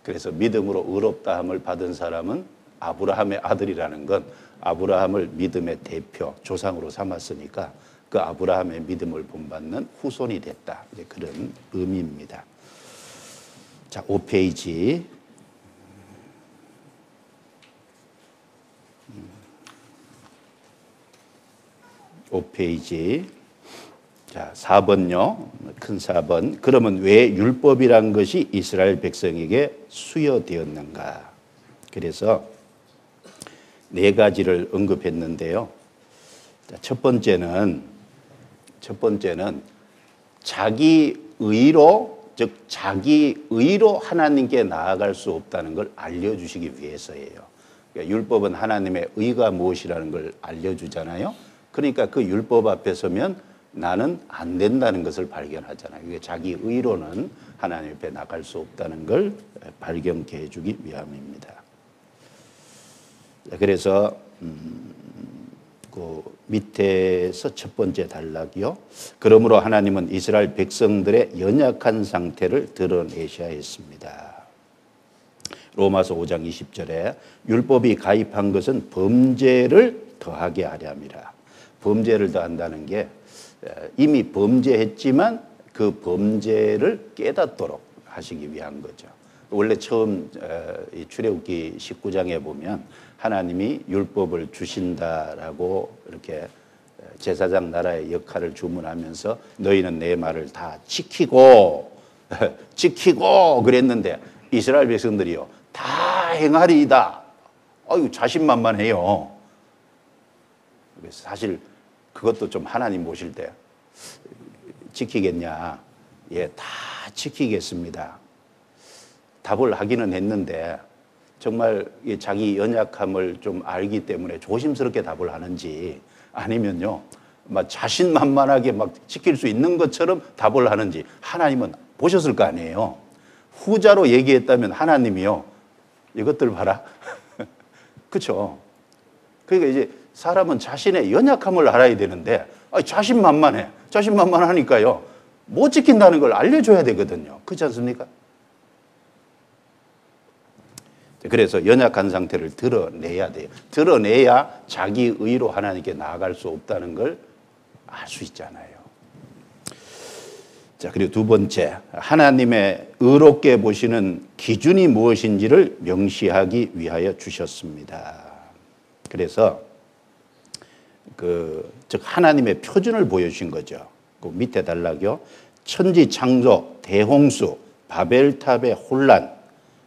그래서 믿음으로 의롭다함을 받은 사람은 아브라함의 아들이라는 건 아브라함을 믿음의 대표, 조상으로 삼았으니까 그 아브라함의 믿음을 본받는 후손이 됐다. 이제 그런 의미입니다. 자, 5페이지. 5페이지. 자, 4번요. 큰 4번. 그러면 왜 율법이란 것이 이스라엘 백성에게 수여되었는가? 그래서 네 가지를 언급했는데요. 자, 첫 번째는 자기 의로, 즉 자기 의로 하나님께 나아갈 수 없다는 걸 알려주시기 위해서예요. 그러니까 율법은 하나님의 의가 무엇이라는 걸 알려주잖아요. 그러니까 그 율법 앞에 서면 나는 안 된다는 것을 발견하잖아요. 이게 자기 의로는 하나님 앞에 나갈 수 없다는 걸 발견케 해주기 위함입니다. 그래서 그 밑에서 첫 번째 단락이요. 그러므로 하나님은 이스라엘 백성들의 연약한 상태를 드러내셔야 했습니다. 로마서 5장 20절에 율법이 가입한 것은 범죄를 더하게 하려 함이라. 범죄를 더한다는 게 이미 범죄했지만 그 범죄를 깨닫도록 하시기 위한 거죠. 원래 처음 출애굽기 19장에 보면 하나님이 율법을 주신다라고 이렇게 제사장 나라의 역할을 주문하면서 너희는 내 말을 다 지키고 그랬는데 이스라엘 백성들이요 다 행하리이다. 아유 자신만만해요. 그래서 사실 그것도 좀 하나님 모실 때 지키겠냐? 예, 다 지키겠습니다. 답을 하기는 했는데 정말 자기 연약함을 좀 알기 때문에 조심스럽게 답을 하는지 아니면요 막 자신만만하게 막 지킬 수 있는 것처럼 답을 하는지 하나님은 보셨을 거 아니에요. 후자로 얘기했다면 하나님이요 이것들 봐라. 그렇죠? 그러니까 이제 사람은 자신의 연약함을 알아야 되는데 자신만만해. 자신만만하니까요 못 지킨다는 걸 알려줘야 되거든요. 그렇지 않습니까? 그래서 연약한 상태를 드러내야 돼요. 드러내야 자기 의로 하나님께 나아갈 수 없다는 걸 알 수 있잖아요. 자, 그리고 두 번째, 하나님의 의롭게 보시는 기준이 무엇인지를 명시하기 위하여 주셨습니다. 그래서 즉 하나님의 표준을 보여주신 거죠. 그 밑에 단락이요. 천지 창조, 대홍수, 바벨탑의 혼란,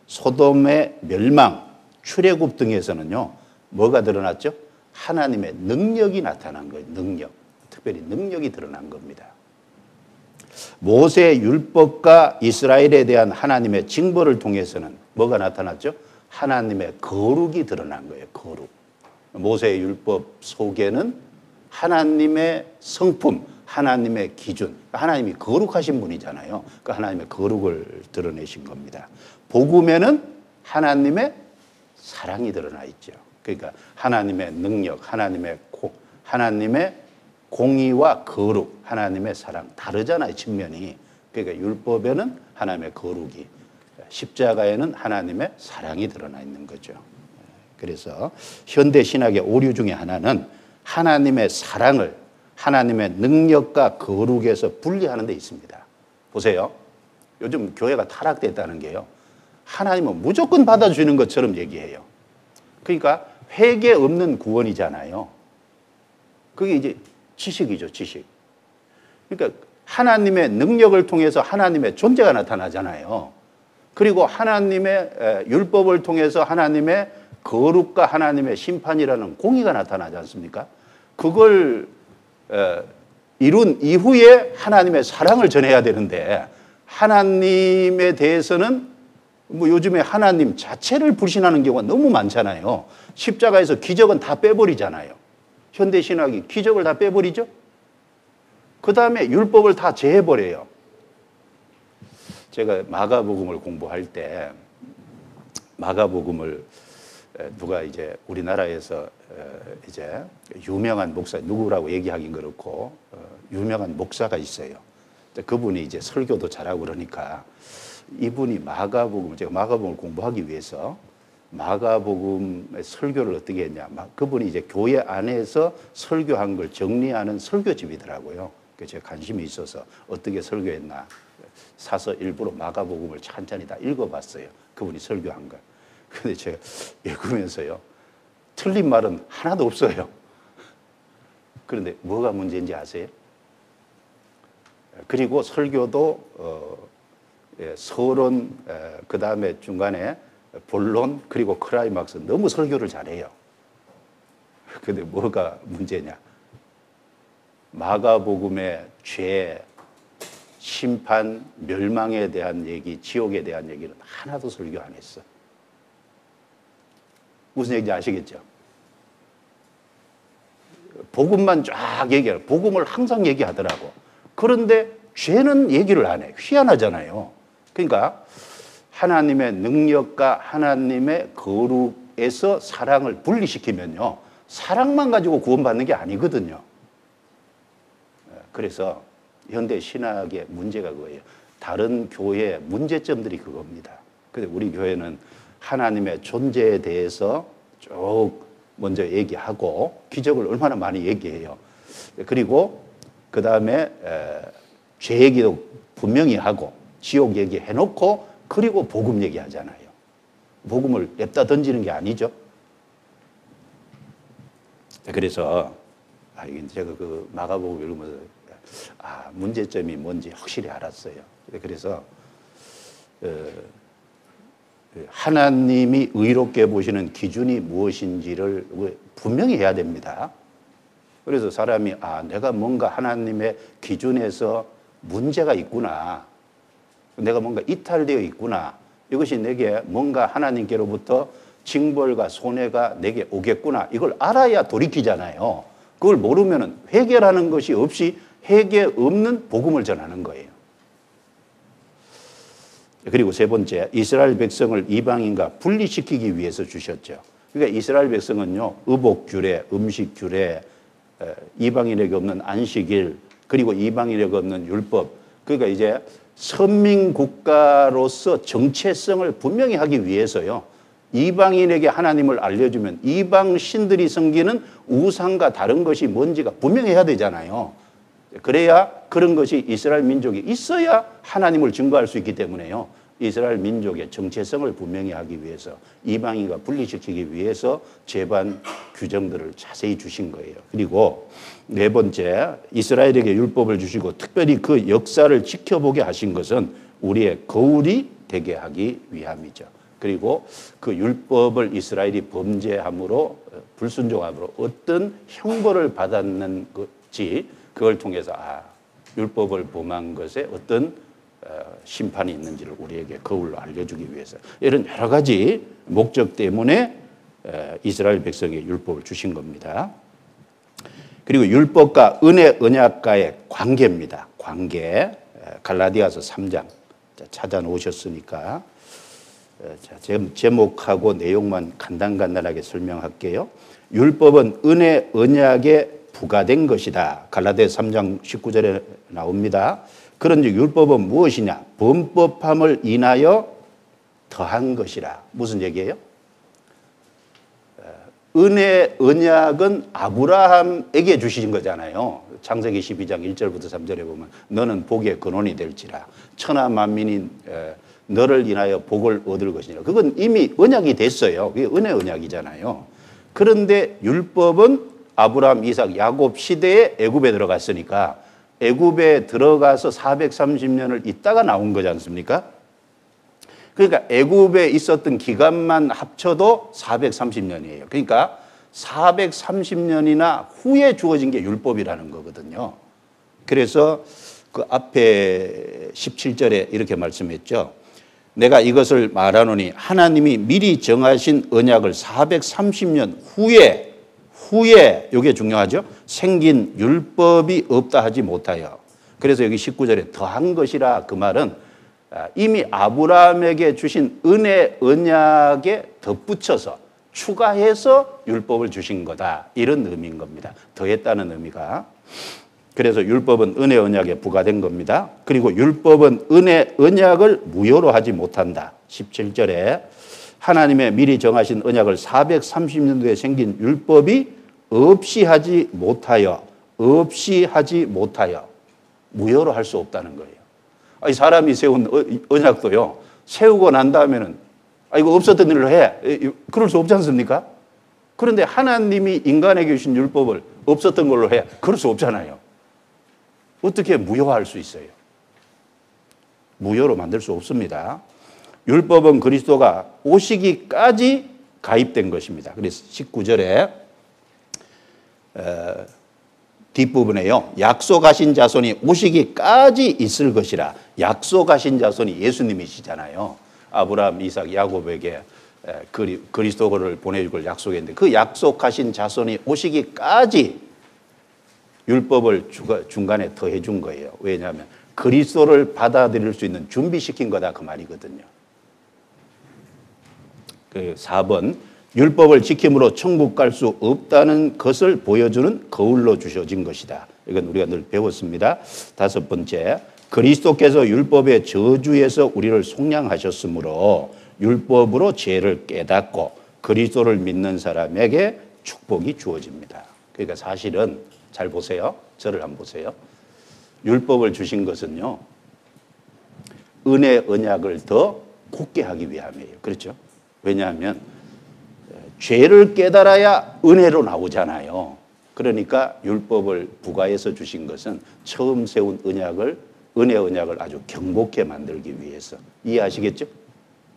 소돔의 멸망, 출애굽 등에서는요. 뭐가 드러났죠? 하나님의 능력이 나타난 거예요. 능력. 특별히 능력이 드러난 겁니다. 모세 율법과 이스라엘에 대한 하나님의 징벌을 통해서는 뭐가 나타났죠? 하나님의 거룩이 드러난 거예요. 거룩. 모세의 율법 속에는 하나님의 성품, 하나님의 기준, 하나님이 거룩하신 분이잖아요. 그 하나님의 거룩을 드러내신 겁니다. 복음에는 하나님의 사랑이 드러나 있죠. 그러니까 하나님의 능력, 하나님의 공의와 거룩, 하나님의 사랑 다르잖아요. 측면이. 그러니까 율법에는 하나님의 거룩이, 십자가에는 하나님의 사랑이 드러나 있는 거죠. 그래서 현대 신학의 오류 중에 하나는 하나님의 사랑을 하나님의 능력과 거룩에서 분리하는 데 있습니다. 보세요. 요즘 교회가 타락됐다는 게요. 하나님은 무조건 받아주는 것처럼 얘기해요. 그러니까 회개 없는 구원이잖아요. 그게 이제 지식이죠, 지식. 그러니까 하나님의 능력을 통해서 하나님의 존재가 나타나잖아요. 그리고 하나님의 율법을 통해서 하나님의 거룩과 하나님의 심판이라는 공의가 나타나지 않습니까? 그걸 이룬 이후에 하나님의 사랑을 전해야 되는데 하나님에 대해서는 뭐 요즘에 하나님 자체를 불신하는 경우가 너무 많잖아요. 십자가에서 기적은 다 빼버리잖아요. 현대신학이 기적을 다 빼버리죠. 그 다음에 율법을 다 제해버려요. 제가 마가복음을 공부할 때 마가복음을 누가 이제 우리나라에서 이제 유명한 목사, 누구라고 얘기하긴 그렇고 유명한 목사가 있어요. 그분이 이제 설교도 잘하고 그러니까 이분이 마가복음, 제가 마가복음을 공부하기 위해서 마가복음의 설교를 어떻게 했냐. 그분이 이제 교회 안에서 설교한 걸 정리하는 설교집이더라고요. 그래서 제가 관심이 있어서 어떻게 설교했나 사서 일부러 마가복음을 찬찬히 다 읽어봤어요. 그분이 설교한 걸. 근데 제가 읽으면서요. 틀린 말은 하나도 없어요. 그런데 뭐가 문제인지 아세요? 그리고 설교도 서론, 그 다음에 중간에 본론, 그리고 클라이막스 너무 설교를 잘해요. 근데 뭐가 문제냐? 마가복음의 죄, 심판, 멸망에 대한 얘기, 지옥에 대한 얘기는 하나도 설교 안 했어. 무슨 얘기인지 아시겠죠? 복음만 쫙 얘기해요. 복음을 항상 얘기하더라고. 그런데 죄는 얘기를 안 해. 희한하잖아요. 그러니까 하나님의 능력과 하나님의 거룩에서 사랑을 분리시키면요. 사랑만 가지고 구원받는 게 아니거든요. 그래서 현대 신학의 문제가 그거예요. 다른 교회의 문제점들이 그겁니다. 근데 우리 교회는 하나님의 존재에 대해서 쭉 먼저 얘기하고 기적을 얼마나 많이 얘기해요. 그리고 그 다음에 죄 얘기도 분명히 하고 지옥 얘기해놓고 그리고 복음 얘기하잖아요. 복음을 냅다 던지는 게 아니죠. 그래서 이게 제가 그 마가복음 읽으면서 문제점이 뭔지 확실히 알았어요. 그래서 하나님이 의롭게 보시는 기준이 무엇인지를 분명히 해야 됩니다. 그래서 사람이 내가 뭔가 하나님의 기준에서 문제가 있구나, 내가 뭔가 이탈되어 있구나, 이것이 내게 뭔가 하나님께로부터 징벌과 손해가 내게 오겠구나, 이걸 알아야 돌이키잖아요. 그걸 모르면 해결하는 것이 없이 해결 없는 복음을 전하는 거예요. 그리고 세 번째, 이스라엘 백성을 이방인과 분리시키기 위해서 주셨죠. 그러니까 이스라엘 백성은요, 의복 규례, 음식 규례, 이방인에게 없는 안식일, 그리고 이방인에게 없는 율법, 그러니까 이제 선민 국가로서 정체성을 분명히 하기 위해서요, 이방인에게 하나님을 알려주면 이방 신들이 섬기는 우상과 다른 것이 뭔지가 분명해야 되잖아요. 그래야 그런 것이 이스라엘 민족이 있어야 하나님을 증거할 수 있기 때문에요, 이스라엘 민족의 정체성을 분명히 하기 위해서, 이방인과 분리시키기 위해서 제반 규정들을 자세히 주신 거예요. 그리고 네 번째, 이스라엘에게 율법을 주시고 특별히 그 역사를 지켜보게 하신 것은 우리의 거울이 되게 하기 위함이죠. 그리고 그 율법을 이스라엘이 범죄함으로, 불순종함으로 어떤 형벌을 받았는지, 그걸 통해서 율법을 범한 것에 어떤 심판이 있는지를 우리에게 거울로 알려주기 위해서, 이런 여러 가지 목적 때문에 이스라엘 백성에게 율법을 주신 겁니다. 그리고 율법과 은혜 언약과의 관계입니다. 관계. 갈라디아서 3장 찾아놓으셨으니까 제목하고 내용만 간단하게 설명할게요. 율법은 은혜 언약에 부과된 것이다. 갈라디아서 3장 19절에 나옵니다. 그런즉 율법은 무엇이냐? 범법함을 인하여 더한 것이라. 무슨 얘기예요? 은혜 언약은 아브라함에게 주신 거잖아요. 창세기 12장 1절부터 3절에 보면 너는 복의 근원이 될지라, 천하 만민이 너를 인하여 복을 얻을 것이니라. 그건 이미 언약이 됐어요. 그게 은혜 언약이잖아요. 그런데 율법은 아브라함, 이삭, 야곱 시대에 애굽에 들어갔으니까 애굽에 들어가서 430년을 있다가 나온 거지 않습니까? 그러니까 애굽에 있었던 기간만 합쳐도 430년이에요. 그러니까 430년이나 후에 주어진 게 율법이라는 거거든요. 그래서 그 앞에 17절에 이렇게 말씀했죠. 내가 이것을 말하노니 하나님이 미리 정하신 언약을 430년 후에, 이게 중요하죠. 생긴 율법이 없다 하지 못하여. 그래서 여기 19절에 더한 것이라, 그 말은 이미 아브라함에게 주신 은혜 언약에 덧붙여서 추가해서 율법을 주신 거다, 이런 의미인 겁니다. 더했다는 의미가. 그래서 율법은 은혜 언약에 부과된 겁니다. 그리고 율법은 은혜 언약을 무효로 하지 못한다. 17절에 하나님의 미리 정하신 언약을 430년도에 생긴 율법이 없이 하지 못하여 무효로 할 수 없다는 거예요. 아니, 사람이 세운 언약도요, 세우고 난 다음에는 이거 없었던 일로 해, 그럴 수 없지 않습니까? 그런데 하나님이 인간에게 주신 율법을 없었던 걸로 해, 그럴 수 없잖아요. 어떻게 무효화할 수 있어요? 무효로 만들 수 없습니다. 율법은 그리스도가 오시기까지 가입된 것입니다. 그래서 19절에 뒷부분에요, 약속하신 자손이 오시기까지 있을 것이라. 약속하신 자손이 예수님이시잖아요. 아브라함, 이삭, 야곱에게 그리스도를 보내줄 걸 약속했는데, 그 약속하신 자손이 오시기까지 율법을 중간에 더해 준 거예요. 왜냐하면 그리스도를 받아들일 수 있는 준비시킨 거다, 그 말이거든요. 그 4번, 율법을 지킴으로 천국 갈 수 없다는 것을 보여주는 거울로 주셔진 것이다. 이건 우리가 늘 배웠습니다. 5번째, 그리스도께서 율법의 저주에서 우리를 속량하셨으므로 율법으로 죄를 깨닫고 그리스도를 믿는 사람에게 축복이 주어집니다. 그러니까 사실은 잘 보세요. 저를 한번 보세요. 율법을 주신 것은요, 은혜 언약을 더 굳게 하기 위함이에요. 그렇죠? 왜냐하면 죄를 깨달아야 은혜로 나오잖아요. 그러니까 율법을 부과해서 주신 것은 처음 세운 은혜 언약을 아주 경복해 만들기 위해서. 이해하시겠죠?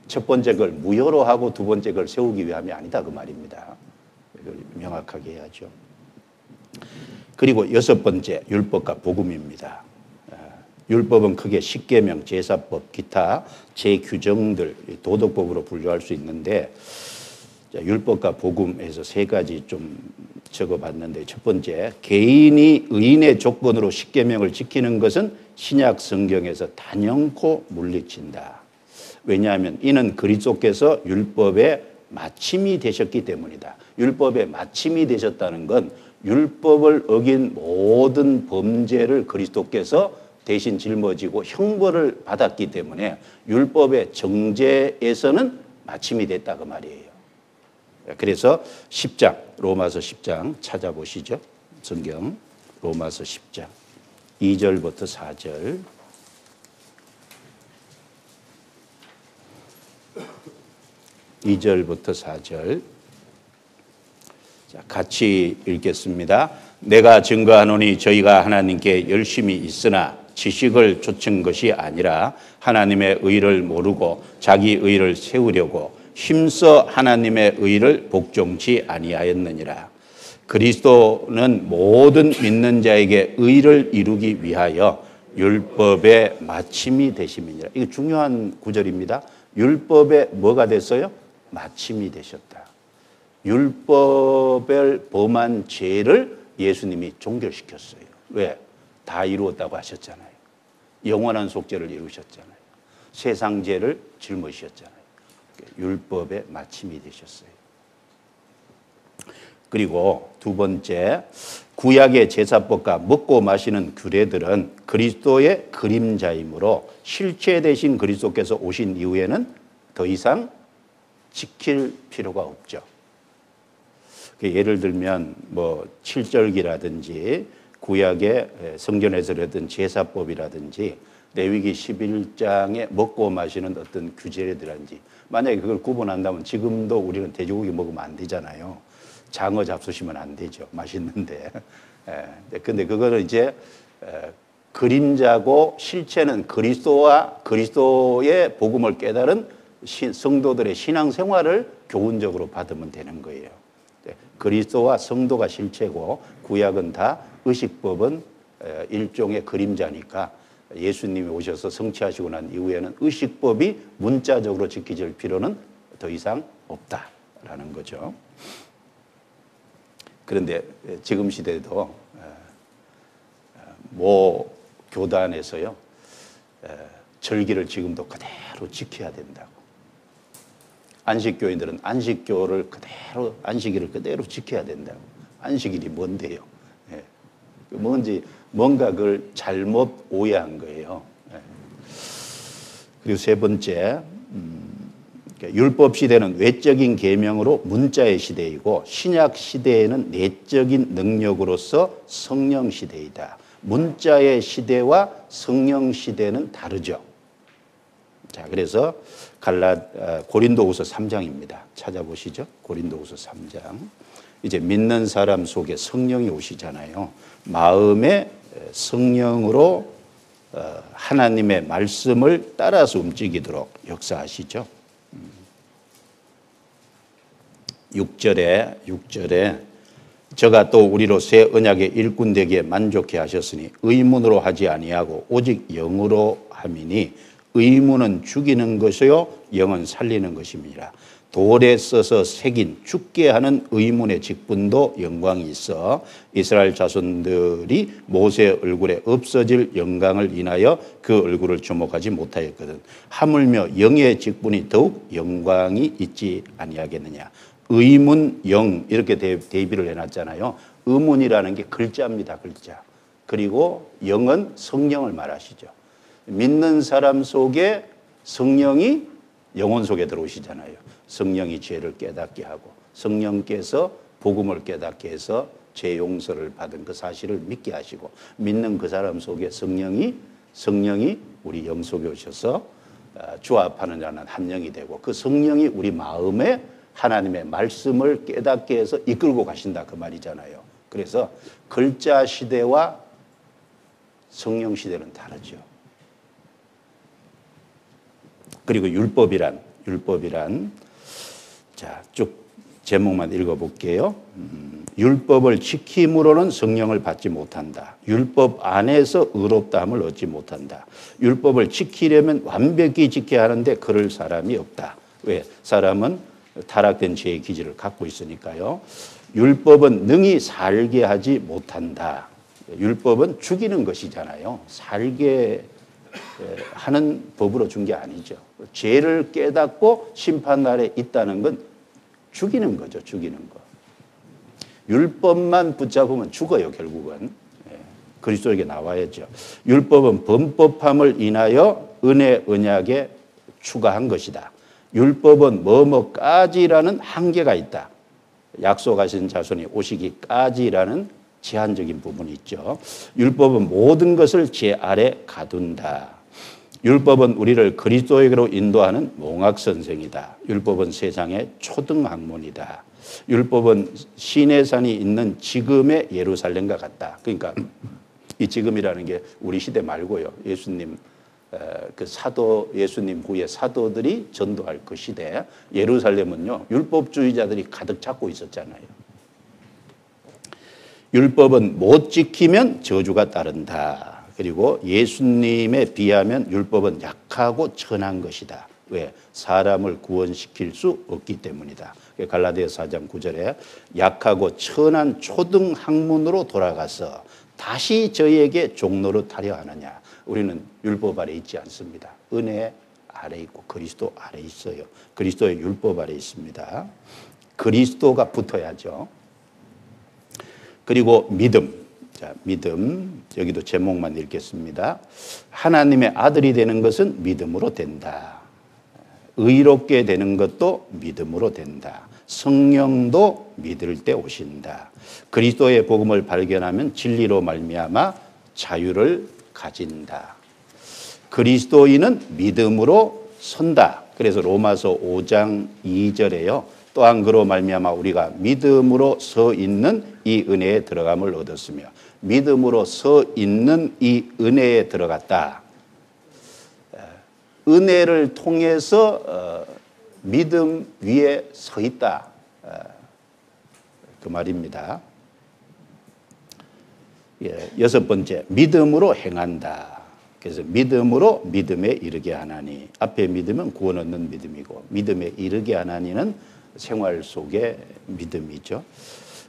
첫 번째 걸 무효로 하고 두 번째 걸 세우기 위함이 아니다 그 말입니다. 이걸 명확하게 해야죠. 그리고 여섯 번째 율법과 복음입니다. 율법은 크게 십계명, 제사법, 기타 제규정들 도덕법으로 분류할 수 있는데 율법과 복음에서 세 가지 좀 적어봤는데 첫 번째, 개인이 의인의 조건으로 십계명을 지키는 것은 신약 성경에서 단연코 물리친다. 왜냐하면 이는 그리스도께서 율법의 마침이 되셨기 때문이다. 율법의 마침이 되셨다는 건 율법을 어긴 모든 범죄를 그리스도께서 대신 짊어지고 형벌을 받았기 때문에 율법의 정죄에서는 마침이 됐다 그 말이에요. 그래서 10장, 로마서 10장 찾아보시죠. 성경 로마서 10장 2절부터 4절. 자, 같이 읽겠습니다. 내가 증거하노니 저희가 하나님께 열심히 있으나 지식을 좇은 것이 아니라 하나님의 의를 모르고 자기 의를 세우려고 힘써 하나님의 의를 복종치 아니하였느니라. 그리스도는 모든 믿는 자에게 의를 이루기 위하여 율법의 마침이 되심이니라. 이거 중요한 구절입니다. 율법의 뭐가 됐어요? 마침이 되셨다. 율법을 범한 죄를 예수님이 종결시켰어요. 왜? 다 이루었다고 하셨잖아요. 영원한 속죄를 이루셨잖아요. 세상 죄를 짊어지셨잖아요. 율법의 마침이 되셨어요. 그리고 두 번째, 구약의 제사법과 먹고 마시는 규례들은 그리스도의 그림자이므로 실체 되신 그리스도께서 오신 이후에는 더 이상 지킬 필요가 없죠. 예를 들면 뭐 칠절기라든지 구약의 성전에서라든 제사법이라든지 레위기 11장에 먹고 마시는 어떤 규제라든지 만약에 그걸 구분한다면 지금도 우리는 돼지고기 먹으면 안 되잖아요. 장어 잡수시면 안 되죠. 맛있는데. 근데 그거는 이제 그림자고 실체는 그리스도와 그리스도의 복음을 깨달은 성도들의 신앙생활을 교훈적으로 받으면 되는 거예요. 그리스도와 성도가 실체고 구약은 다 의식법은 일종의 그림자니까 예수님이 오셔서 성취하시고 난 이후에는 의식법이 문자적으로 지켜질 필요는 더 이상 없다라는 거죠. 그런데 지금 시대에도 모 교단에서요 절기를 지금도 그대로 지켜야 된다고. 안식교인들은 안식교를 그대로 안식일을 그대로 지켜야 된다고. 안식일이 뭔데요? 뭔가 그걸 잘못 오해한 거예요. 그리고 세 번째, 율법 시대는 외적인 계명으로 문자의 시대이고 신약 시대에는 내적인 능력으로서 성령 시대이다. 문자의 시대와 성령 시대는 다르죠. 자, 그래서 고린도후서 3장입니다. 찾아보시죠. 고린도후서 3장. 이제 믿는 사람 속에 성령이 오시잖아요. 마음의 성령으로 하나님의 말씀을 따라서 움직이도록 역사하시죠. 6절에 저가 또 우리로 새 언약의 일꾼 되기에 만족해 하셨으니 의문으로 하지 아니하고 오직 영으로 함이니 의문은 죽이는 것이요 영은 살리는 것입니다. 돌에 써서 새긴 죽게 하는 의문의 직분도 영광이 있어 이스라엘 자손들이 모세 얼굴에 없어질 영광을 인하여 그 얼굴을 주목하지 못하였거든. 하물며 영의 직분이 더욱 영광이 있지 아니하겠느냐. 의문, 영 이렇게 대비를 해놨잖아요. 의문이라는 게 글자입니다. 글자. 그리고 영은 성령을 말하시죠. 믿는 사람 속에 성령이 영혼 속에 들어오시잖아요. 성령이 죄를 깨닫게 하고 성령께서 복음을 깨닫게 해서 죄 용서를 받은 그 사실을 믿게 하시고 믿는 그 사람 속에 성령이 우리 영 속에 오셔서 주합하는 자는 한 영이 되고 그 성령이 우리 마음에 하나님의 말씀을 깨닫게 해서 이끌고 가신다 그 말이잖아요. 그래서 글자 시대와 성령 시대는 다르죠. 그리고 율법이란 자, 쭉 제목만 읽어볼게요. 율법을 지킴으로는 성령을 받지 못한다. 율법 안에서 의롭다함을 얻지 못한다. 율법을 지키려면 완벽히 지켜야 하는데 그럴 사람이 없다. 왜? 사람은 타락된 죄의 기질을 갖고 있으니까요. 율법은 능히 살게 하지 못한다. 율법은 죽이는 것이잖아요. 살게 하는 법으로 준 게 아니죠. 죄를 깨닫고 심판날에 있다는 건 죽이는 거죠. 죽이는 거. 율법만 붙잡으면 죽어요. 결국은. 그리스도에게 나와야죠. 율법은 범법함을 인하여 은혜 언약에 추가한 것이다. 율법은 뭐뭐까지라는 한계가 있다. 약속하신 자손이 오시기까지라는 제한적인 부분이 있죠. 율법은 모든 것을 제 아래 가둔다. 율법은 우리를 그리스도에게로 인도하는 몽학선생이다. 율법은 세상의 초등학문이다. 율법은 시내산이 있는 지금의 예루살렘과 같다. 그러니까 이 지금이라는 게 우리 시대 말고요. 예수님 그 사도 예수님 후에 사도들이 전도할 그 시대 예루살렘은요. 율법주의자들이 가득 잡고 있었잖아요. 율법은 못 지키면 저주가 따른다. 그리고 예수님에 비하면 율법은 약하고 천한 것이다. 왜? 사람을 구원시킬 수 없기 때문이다. 갈라디아서 4장 9절에 약하고 천한 초등학문으로 돌아가서 다시 저희에게 종노릇 하려 하느냐. 우리는 율법 아래 있지 않습니다. 은혜 아래 있고 그리스도 아래 있어요. 그리스도의 율법 아래 있습니다. 그리스도가 붙어야죠. 그리고 믿음. 자, 믿음. 여기도 제목만 읽겠습니다. 하나님의 아들이 되는 것은 믿음으로 된다. 의롭게 되는 것도 믿음으로 된다. 성령도 믿을 때 오신다. 그리스도의 복음을 발견하면 진리로 말미암아 자유를 가진다. 그리스도인은 믿음으로 선다. 그래서 로마서 5장 2절에요. 또한 그로 말미암아 우리가 믿음으로 서 있는 이 은혜에 들어감을 얻었으며 믿음으로 서 있는 이 은혜에 들어갔다. 은혜를 통해서 믿음 위에 서 있다. 그 말입니다. 여섯 번째, 믿음으로 행한다. 그래서 믿음으로 믿음에 이르게 하나니. 앞에 믿으면 구원 얻는 믿음이고 믿음에 이르게 하나니는 생활 속의 믿음이죠.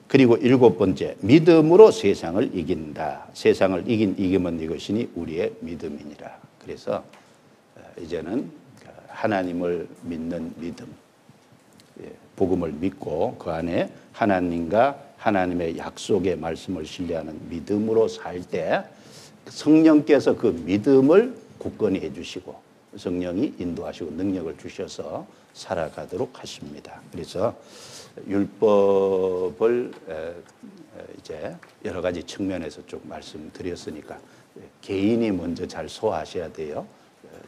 그리고 일곱 번째, 믿음으로 세상을 이긴다. 세상을 이기면 이것이니 우리의 믿음이니라. 그래서 이제는 하나님을 믿는 믿음, 복음을 믿고 그 안에 하나님과 하나님의 약속의 말씀을 신뢰하는 믿음으로 살 때 성령께서 그 믿음을 굳건히 해주시고 성령이 인도하시고 능력을 주셔서 살아가도록 하십니다. 그래서 율법을 이제 여러 가지 측면에서 쭉 말씀드렸으니까 개인이 먼저 잘 소화하셔야 돼요.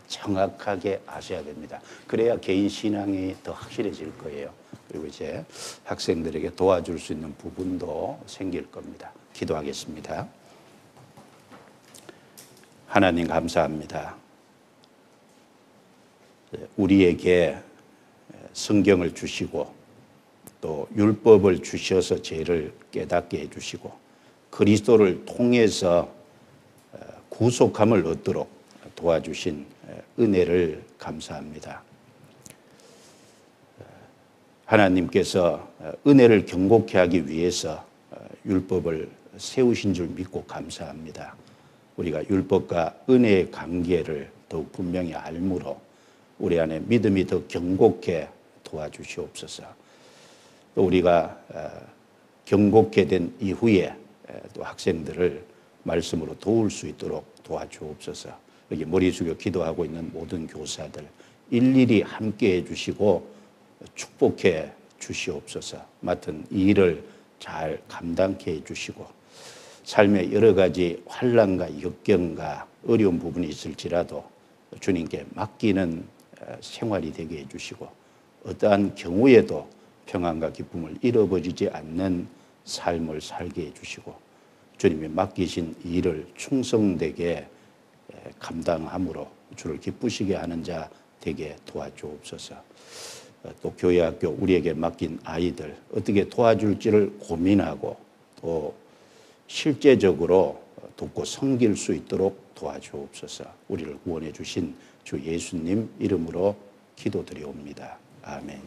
정확하게 아셔야 됩니다. 그래야 개인 신앙이 더 확실해질 거예요. 그리고 이제 학생들에게 도와줄 수 있는 부분도 생길 겁니다. 기도하겠습니다. 하나님 감사합니다. 우리에게 성경을 주시고 또 율법을 주셔서 죄를 깨닫게 해주시고 그리스도를 통해서 구속함을 얻도록 도와주신 은혜를 감사합니다. 하나님께서 은혜를 경고케 하기 위해서 율법을 세우신 줄 믿고 감사합니다. 우리가 율법과 은혜의 관계를 더욱 분명히 알므로 우리 안에 믿음이 더 경고케 도와주시옵소서. 또 우리가 경고케 된 이후에 또 학생들을 말씀으로 도울 수 있도록 도와주옵소서. 여기 머리 숙여 기도하고 있는 모든 교사들 일일이 함께해 주시고 축복해 주시옵소서. 맡은 이 일을 잘 감당케 해 주시고 삶의 여러 가지 환난과 역경과 어려운 부분이 있을지라도 주님께 맡기는 생활이 되게 해주시고 어떠한 경우에도 평안과 기쁨을 잃어버리지 않는 삶을 살게 해주시고 주님이 맡기신 일을 충성되게 감당함으로 주를 기쁘시게 하는 자 되게 도와주옵소서. 또 교회 학교 우리에게 맡긴 아이들 어떻게 도와줄지를 고민하고 또 실제적으로 돕고 섬길 수 있도록 도와주옵소서. 우리를 구원해 주신 주 예수님 이름으로 기도드리옵니다. 아멘.